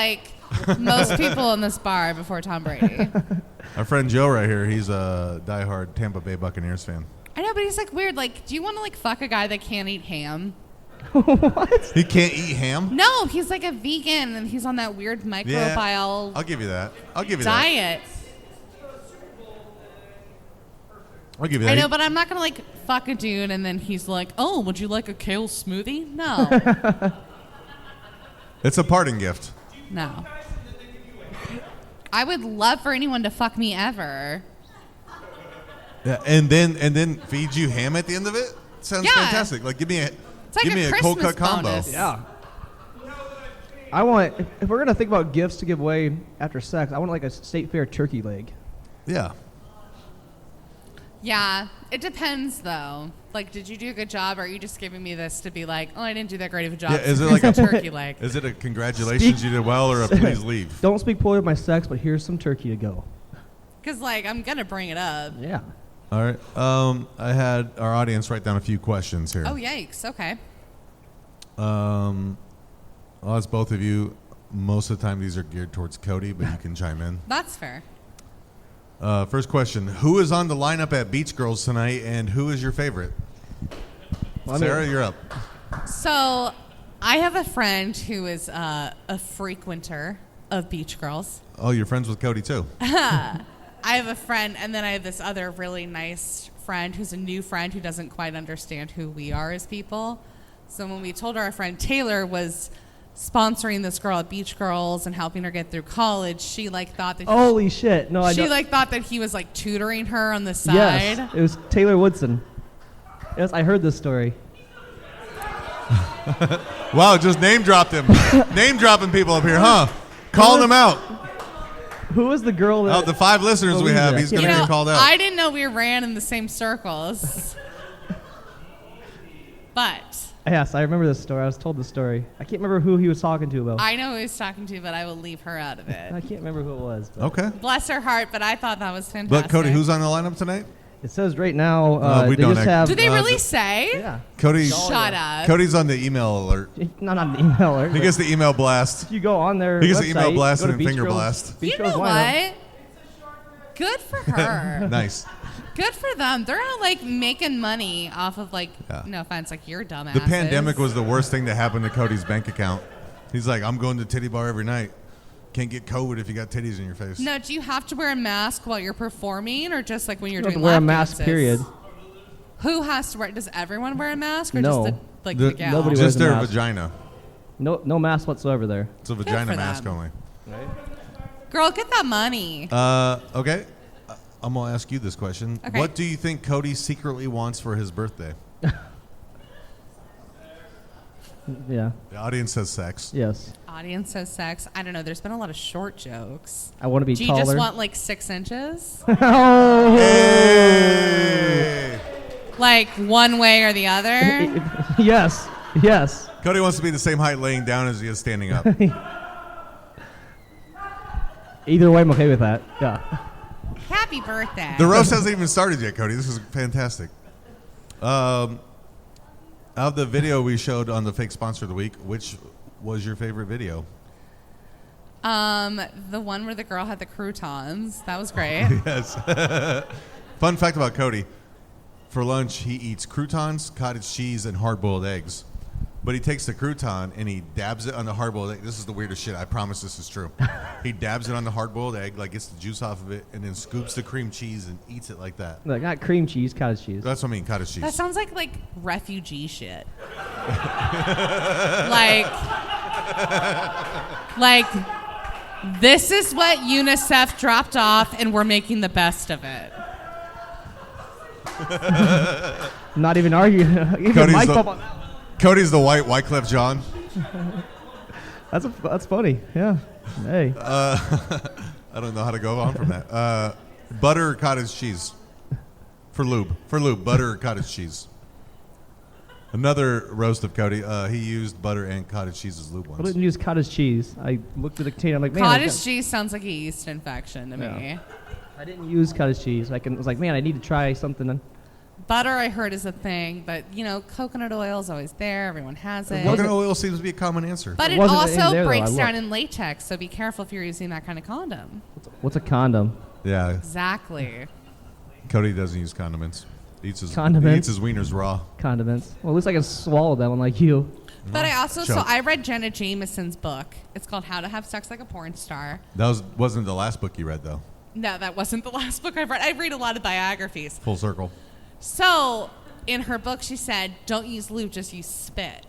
most people in this bar before Tom Brady. Our friend Joe right here, he's a diehard Tampa Bay Buccaneers fan. I know, but he's weird. Do you want to fuck a guy that can't eat ham? What? He can't eat ham? No, he's a vegan and he's on that weird microbiome I'll give you that. diet. I'll give you that. I know, but I'm not going to fuck a dude and then he's like, oh, would you like a kale smoothie? No. It's a parting gift. No. I would love for anyone to fuck me ever. Yeah, and then feed you ham at the end of it? Sounds fantastic. Give me a cold cut combo. Yeah. I want, if we're going to think about gifts to give away after sex, I want a state fair turkey leg. Yeah. Yeah, it depends though. Did you do a good job, or are you just giving me this to be oh, I didn't do that great of a job? Yeah, is it a turkey leg? Is it a congratulations you did well, or a please leave? Don't speak poorly of my sex, but here's some turkey to go. Because I'm gonna bring it up. Yeah. All right. I had our audience write down a few questions here. Oh yikes! Okay. I'll ask both of you. Most of the time, these are geared towards Cody, but you can chime in. That's fair. First question: who is on the lineup at Beach Girls tonight, and who is your favorite? Sarah, you're up. So, I have a friend who is a frequenter of Beach Girls. Oh, you're friends with Cody too. I have a friend, and then I have this other really nice friend who's a new friend who doesn't quite understand who we are as people. So when we told our friend Taylor was sponsoring this girl at Beach Girls and helping her get through college, she thought that holy shit! No, I don't. She thought that he was tutoring her on the side. Yes, it was Taylor Woodson. Yes, I heard this story. Wow, just name dropped him. Name dropping people up here, huh? Calling them out. Who was the girl that... Out of the 5 listeners we have, he's going to get called out. I didn't know we ran in the same circles. But... Yes, I remember this story. I was told the story. I can't remember who he was talking to, though. I know who he was talking to, but I will leave her out of it. I can't remember who it was. But. Okay. Bless her heart, but I thought that was fantastic. But Cody, who's on the lineup tonight? It says right now we they don't just have... Did they really say? Yeah. Cody, Shut up. Cody's on the email alert. Not on the email alert. He gets the email blast. If you go on their He gets website, the email blast go to and Beach finger Girls, blast. Beach You Girls know lineup. what? Good for her. Nice. Good for them. They're not making money off of no offense, your dumbass. The pandemic was the worst thing that happened to Cody's bank account. He's like, I'm going to titty bar every night. can't get COVID if you got titties in your face. No, do you have to wear a mask while you're performing, or just like when you're You have doing to wear a lap mask, dances? period. Who has to wear? Does everyone wear a mask, or No. just the gal? Nobody Just wears a their mask. vagina. No mask whatsoever there. It's a vagina mask only. Girl, get that money. Okay. I'm going to ask you this question. Okay. What do you think Cody secretly wants for his birthday? Yeah. The audience says sex. Yes. Audience says sex. I don't know. There's been a lot of short jokes. I want to be Do you taller. just want like 6 inches? Oh. Hey. Like one way or the other? Yes. Yes. Cody wants to be the same height laying down as he is standing up. Either way, I'm okay with that. Yeah. Happy birthday. The roast hasn't even started yet, Cody. This is fantastic. Of the video we showed on the fake sponsor of the week, which was your favorite video? The one where the girl had the croutons. That was great. Yes. Fun fact about Cody. For lunch, he eats croutons, cottage cheese, and hard-boiled eggs. But he takes the crouton and he dabs it on the hard-boiled egg. This is the weirdest shit. I promise this is true. He dabs it on the hard-boiled egg, like gets the juice off of it, and then scoops the cream cheese and eats it like that. Like, not cream cheese, cottage cheese. That's what I mean, cottage cheese. That sounds like refugee shit. like this is what UNICEF dropped off, and we're making the best of it. Not even arguing. Even Mike up on that one. Cody's the white Wyclef John. That's funny. Yeah. Hey. I don't know how to go on from that. Butter or cottage cheese? For lube. Butter or cottage cheese? Another roast of Cody. He used butter and cottage cheese as lube once. I didn't use cottage cheese. I looked at the container. I'm like, man. Cottage cheese sounds like a yeast infection to me. I didn't use cottage cheese. I was like, man, I need to try something. Butter, I heard, is a thing, but coconut oil is always there. Everyone has it. Coconut oil seems to be a common answer. But it also breaks down in latex, so be careful if you're using that kind of condom. What's a condom? Yeah. Exactly. Cody doesn't use condiments. He eats his wieners raw. Condiments. Well, at least I can swallow that one like you. But I also, I read Jenna Jameson's book. It's called How to Have Sex Like a Porn Star. That wasn't the last book you read, though. No, that wasn't the last book I've read. I read a lot of biographies. Full circle. So, in her book, she said, don't use lube, just use spit.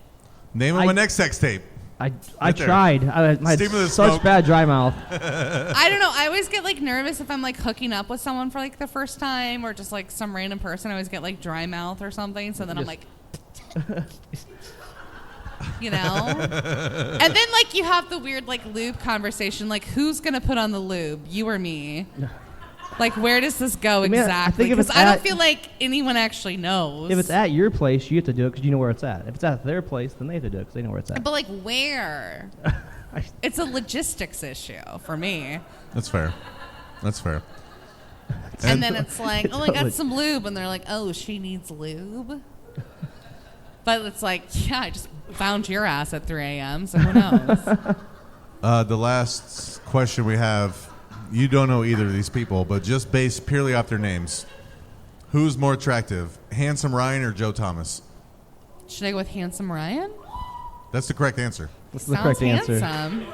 Name of my next sex tape. I tried. I had such smoke. bad dry mouth. I don't know. I always get nervous if I'm hooking up with someone for the first time, or just some random person. I always get dry mouth or something. So then I'm like, and then you have the weird lube conversation. Who's gonna put on the lube, you or me? Where does this go exactly? Because I don't feel like anyone actually knows. If it's at your place, you have to do it because you know where it's at. If it's at their place, then they have to do it because they know where it's at. But where? It's a logistics issue for me. That's fair. And then it's I got some lube, and they're like, oh, she needs lube. But it's yeah, I just found your ass at 3 a.m., so who knows? The last question we have. You don't know either of these people, but just based purely off their names, who's more attractive, Handsome Ryan or Joe Thomas? Should I go with Handsome Ryan? That's the correct answer. That's the correct answer. Handsome.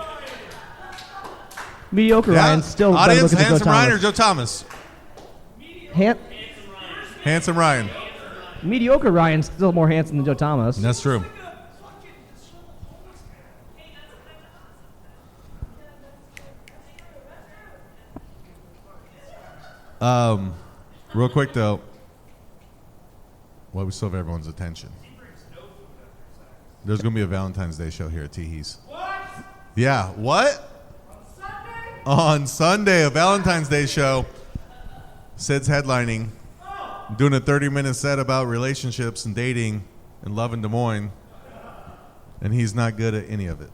Mediocre Ryan still better audience, looking than Joe Handsome Ryan or Thomas. Joe Thomas? Handsome Ryan. Mediocre Ryan's still more handsome than Joe Thomas. That's true. Real quick though, while we still have everyone's attention, there's going to be a Valentine's Day show here at TeeHees. What? Yeah, what? On Sunday, a Valentine's Day show. Sid's headlining, doing a 30-minute set about relationships and dating and love in Des Moines, and he's not good at any of it.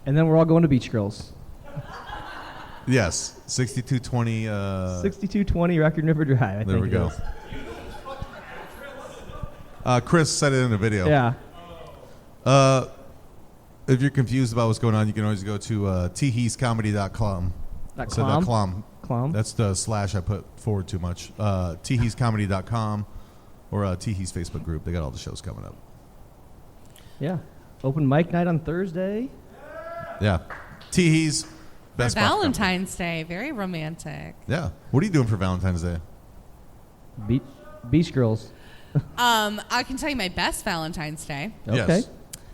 And then we're all going to Beach Girls. Yes, 6220. 6220 Raccoon River Drive. There we go. Chris said it in the video. Yeah. If you're confused about what's going on, you can always go to TeeHeesComedy.com. .com? That's the slash I put forward too much. TeeHeesComedy.com or TeeHees Facebook group. They got all the shows coming up. Yeah. Open mic night on Thursday. Yeah. TeeHees, For best buff company. Valentine's Day, very romantic. Yeah. What are you doing for Valentine's Day? Beach girls. I can tell you my best Valentine's Day. Okay. Yes.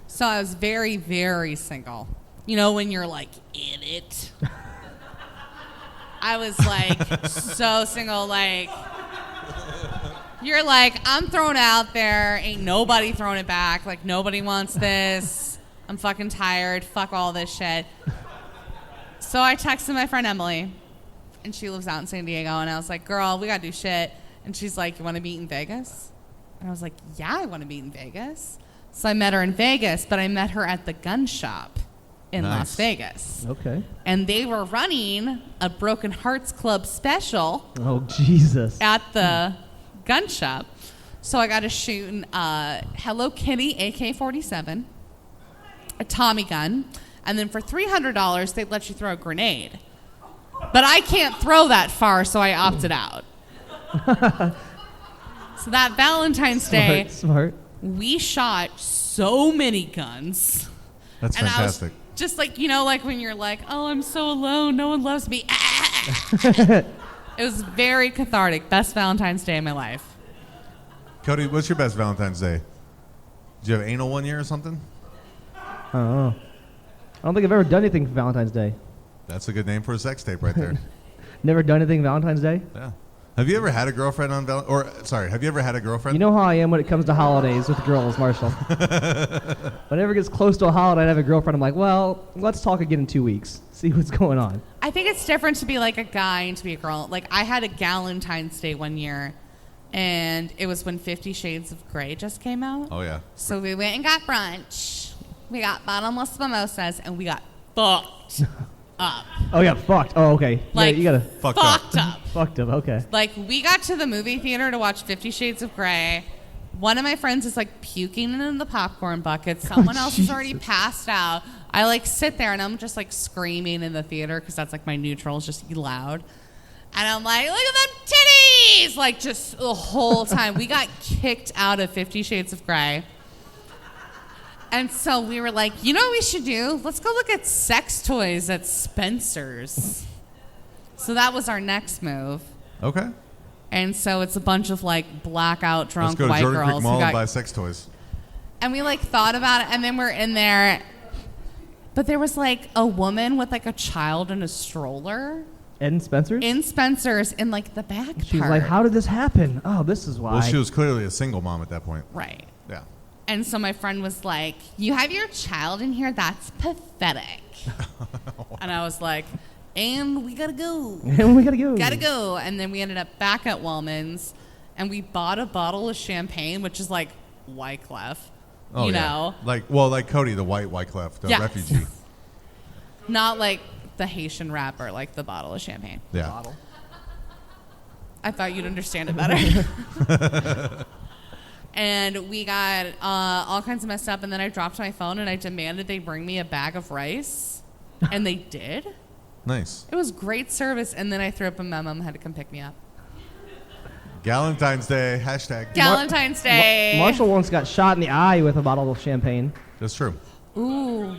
So I was very, very single. You know, when you're like in it. I was like so single, like you're like, I'm thrown out there, ain't nobody throwing it back, like nobody wants this. I'm fucking tired, fuck all this shit. So I texted my friend Emily, and she lives out in San Diego, and I was like, girl, we gotta do shit. And she's like, you wanna meet in Vegas? And I was like, yeah, I wanna meet in Vegas. So I met her in Vegas, but I met her at the gun shop in Las Vegas. Okay. And they were running a Broken Hearts Club special. Oh, Jesus. At the gun shop. So I got to shoot an Hello Kitty AK-47, a Tommy gun, and then for $300, they'd let you throw a grenade. But I can't throw that far, so I opted out. So that Valentine's Day, Smart. we shot so many guns. That's and fantastic. I was just like, you know, like when you're like, oh, I'm so alone, no one loves me. It was very cathartic. Best Valentine's Day of my life. Cody, what's your best Valentine's Day? Did you have anal one year or something? I don't know. I don't think I've ever done anything for Valentine's Day. That's a good name for a sex tape right there. Never done anything Valentine's Day? Yeah. Have you ever had a girlfriend on have you ever had a girlfriend? You know how I am when it comes to holidays with girls, Marshall. Whenever it gets close to a holiday and I have a girlfriend, I'm like, well, let's talk again in 2 weeks. See what's going on. I think it's different to be like a guy and to be a girl. Like I had a Galentine's Day one year, and it was when 50 Shades of Grey just came out. Oh, yeah. So we went and got brunch. We got bottomless mimosas, and we got fucked up. Oh, yeah, fucked. Oh, okay. Like, you gotta fucked up. Fucked up, okay. Like, we got to the movie theater to watch 50 Shades of Grey. One of my friends is, like, puking in the popcorn bucket. Someone else is already passed out. I, like, sit there, and I'm just, like, screaming in the theater because that's, like, my neutral is just loud. And I'm like, look at them titties! Like, just the whole time. We got kicked out of 50 Shades of Grey. And so we were like, you know what we should do? Let's go look at sex toys at Spencer's. So that was our next move. Okay. And so it's a bunch of like blackout drunk Let's go to white Jordan girls. Creek Mall and buy sex toys. And we like thought about it, and then we're in there. But there was like a woman with like a child in a stroller. In Spencer's? In Spencer's, in like the back She was part. like, how did this happen? Oh, this is why. Well, she was clearly a single mom at that point. Right. Yeah. And so my friend was like, you have your child in here? That's pathetic. And I was like, and we gotta go. And we gotta go. Gotta go. And then we ended up back at Wellman's, and we bought a bottle of champagne, which is like Wyclef. Oh, you yeah. know? Like Cody, the white Wyclef, the Yes. refugee. Not like the Haitian rapper, like the bottle of champagne. Yeah. Bottle. I thought you'd understand it better. And we got all kinds of messed up, and then I dropped my phone and I demanded they bring me a bag of rice, and they did. Nice. It was great service, and then I threw up and my mom had to come pick me up. Galentine's Day, hashtag. Galentine's Day. Marshall once got shot in the eye with a bottle of champagne. That's true. Ooh.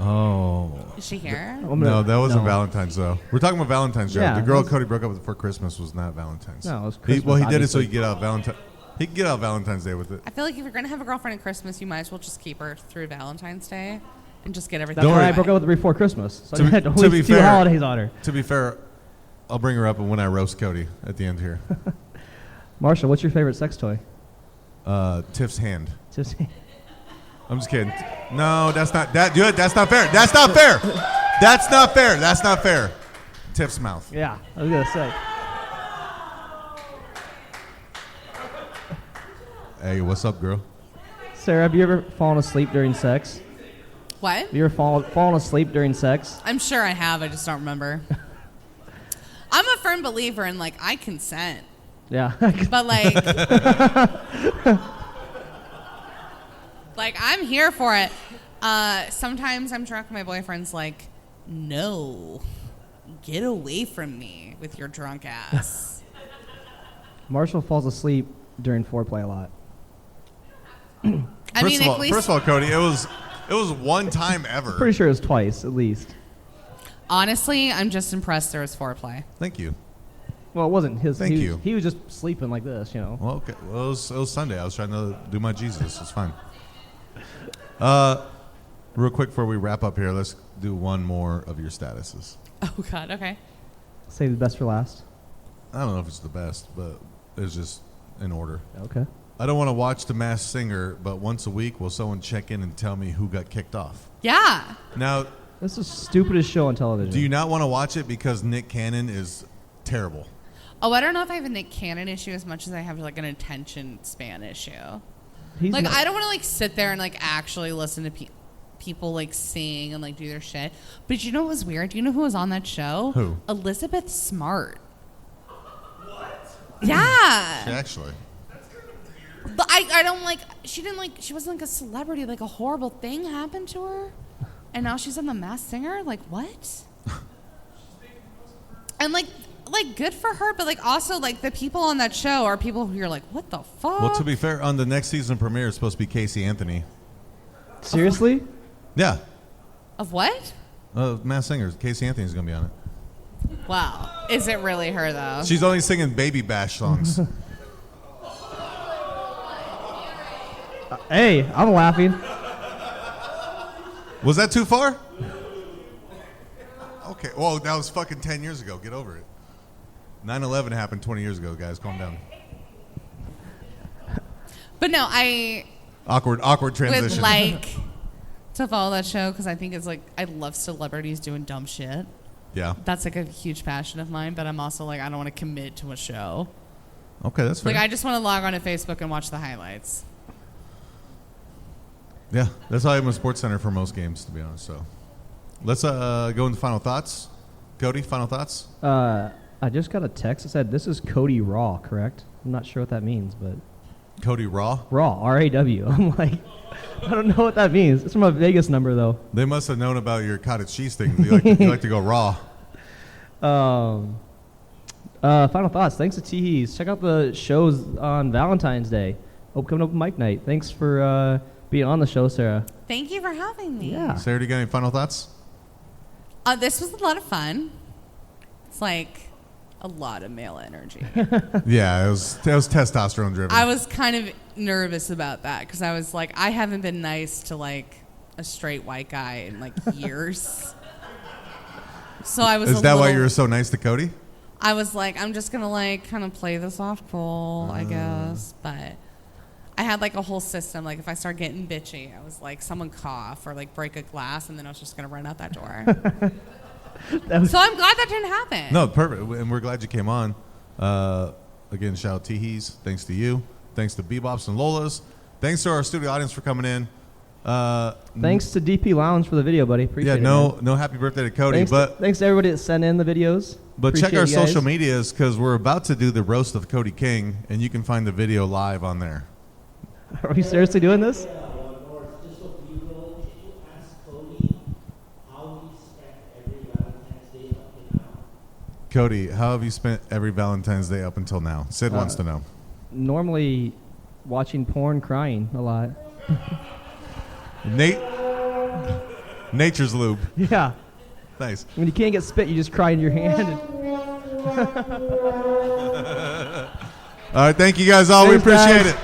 Oh. Is she here? No, that wasn't Valentine's, though. We're talking about Valentine's Day. Yeah, The girl that's- Cody broke up with for Christmas was not Valentine's. No, it was He Christmas, did it so obviously. he could get out Valentine. He could get out Valentine's Day with it. I feel like if you're going to have a girlfriend at Christmas, you might as well just keep her through Valentine's Day and just get everything That's why I away. broke up with her before Christmas. So I To had to be waste 2 fair, holidays on her. To be fair, I'll bring her up when I roast Cody at the end here. Marshall, what's your favorite sex toy? Tiff's hand. Tiff's hand. I'm just kidding. No, that's not that. Dude, that's not fair. That's not fair. That's not fair. That's not fair. Tiff's mouth. Yeah, I was gonna say. Hey, what's up, girl? Sarah, have you ever fallen asleep during sex? What? Have you ever fallen asleep during sex? I'm sure I have. I just don't remember. I'm a firm believer in, like, I consent. Yeah. But, like, like, I'm here for it. Sometimes I'm drunk and my boyfriend's like, no, get away from me with your drunk ass. Marshall falls asleep during foreplay a lot. I mean, at least First of all, Cody, it was It was one time ever. Pretty sure it was twice at least. Honestly, I'm just impressed there was foreplay. Thank you. Well, it wasn't his. Thank you. He was just sleeping like this, you know. Well, okay. Well, it was Sunday. I was trying to do my Jesus. It's fine. Real quick before we wrap up here, let's do one more of your statuses. Oh, God. Okay. Save the best for last. I don't know if it's the best, but it's just in order. Okay. I don't want to watch The Masked Singer, but once a week, will someone check in and tell me who got kicked off? Yeah. Now, this is the stupidest show on television. Do you not want to watch it because Nick Cannon is terrible? Oh, I don't know if I have a Nick Cannon issue as much as I have like an attention span issue. He's like not- I don't want to like sit there and like actually listen to people like sing and like do their shit. But you know what was weird? You know who was on that show? Who? Elizabeth Smart. What? Yeah. Actually. But I don't like. She wasn't like a celebrity. Like a horrible thing happened to her, and now she's on The Masked Singer. Like what? And like good for her, but like also like the people on that show are people who you're like, what the fuck? Well, to be fair, on the next season premiere, it's supposed to be Casey Anthony. Seriously? Yeah. Of what? Masked Singer. Casey Anthony's going to be on it. Wow. Is it really her though? She's only singing Baby Bash songs. Hey, I'm laughing. Was that too far? Okay. Well, that was fucking 10 years ago. Get over it. 9/11 happened 20 years ago, guys. Calm down. But no, I Awkward transition. would like to follow that show because I think it's like I love celebrities doing dumb shit. Yeah. That's like a huge passion of mine, but I'm also like I don't want to commit to a show. Okay, that's fair. Like I just want to log on to Facebook and watch the highlights. Yeah, that's why I'm a Sports Center for most games, to be honest. So, let's go into final thoughts. Cody, final thoughts? I just got a text that said this is Cody Raw, correct? I'm not sure what that means, but Cody Raw? Raw, R-A-W. I'm like, I don't know what that means. It's from a Vegas number though. They must have known about your cottage cheese thing. You like to go raw. Final thoughts. Thanks to TeeHees. Check out the shows on Valentine's Day. Coming up Mike Night. Thanks for being on the show, Sarah. Thank you for having me. Yeah. Sarah, do you got any final thoughts? This was a lot of fun. It's like a lot of male energy. Yeah, it was testosterone driven. I was kind of nervous about that because I was like, I haven't been nice to like a straight white guy in like years. So I was. Is that why you were so nice to Cody? I was like, I'm just gonna like kind of play this off cool, I guess. But I had like a whole system. Like if I start getting bitchy, I was like, someone cough or like break a glass, and then I was just gonna run out that door. So I'm glad that didn't happen. No, perfect. And we're glad you came on. Again, shout out TeeHees. Thanks to you. Thanks to BBops and Lolas. Thanks to our studio audience for coming in. Thanks to DP Lounge for the video, buddy. Appreciate it. No happy birthday to Cody. Thanks to everybody that sent in the videos. But check our Appreciate you guys. social medias because we're about to do the roast of Cody King, and you can find the video live on there. Are we seriously doing this? Cody, how have you spent every Valentine's Day up until now? Sid wants to know. Normally watching porn, crying a lot. Nature's lube. Yeah. Nice. When you can't get spit, you just cry in your hand. All right, thank you guys all. Thanks, we appreciate guys. it.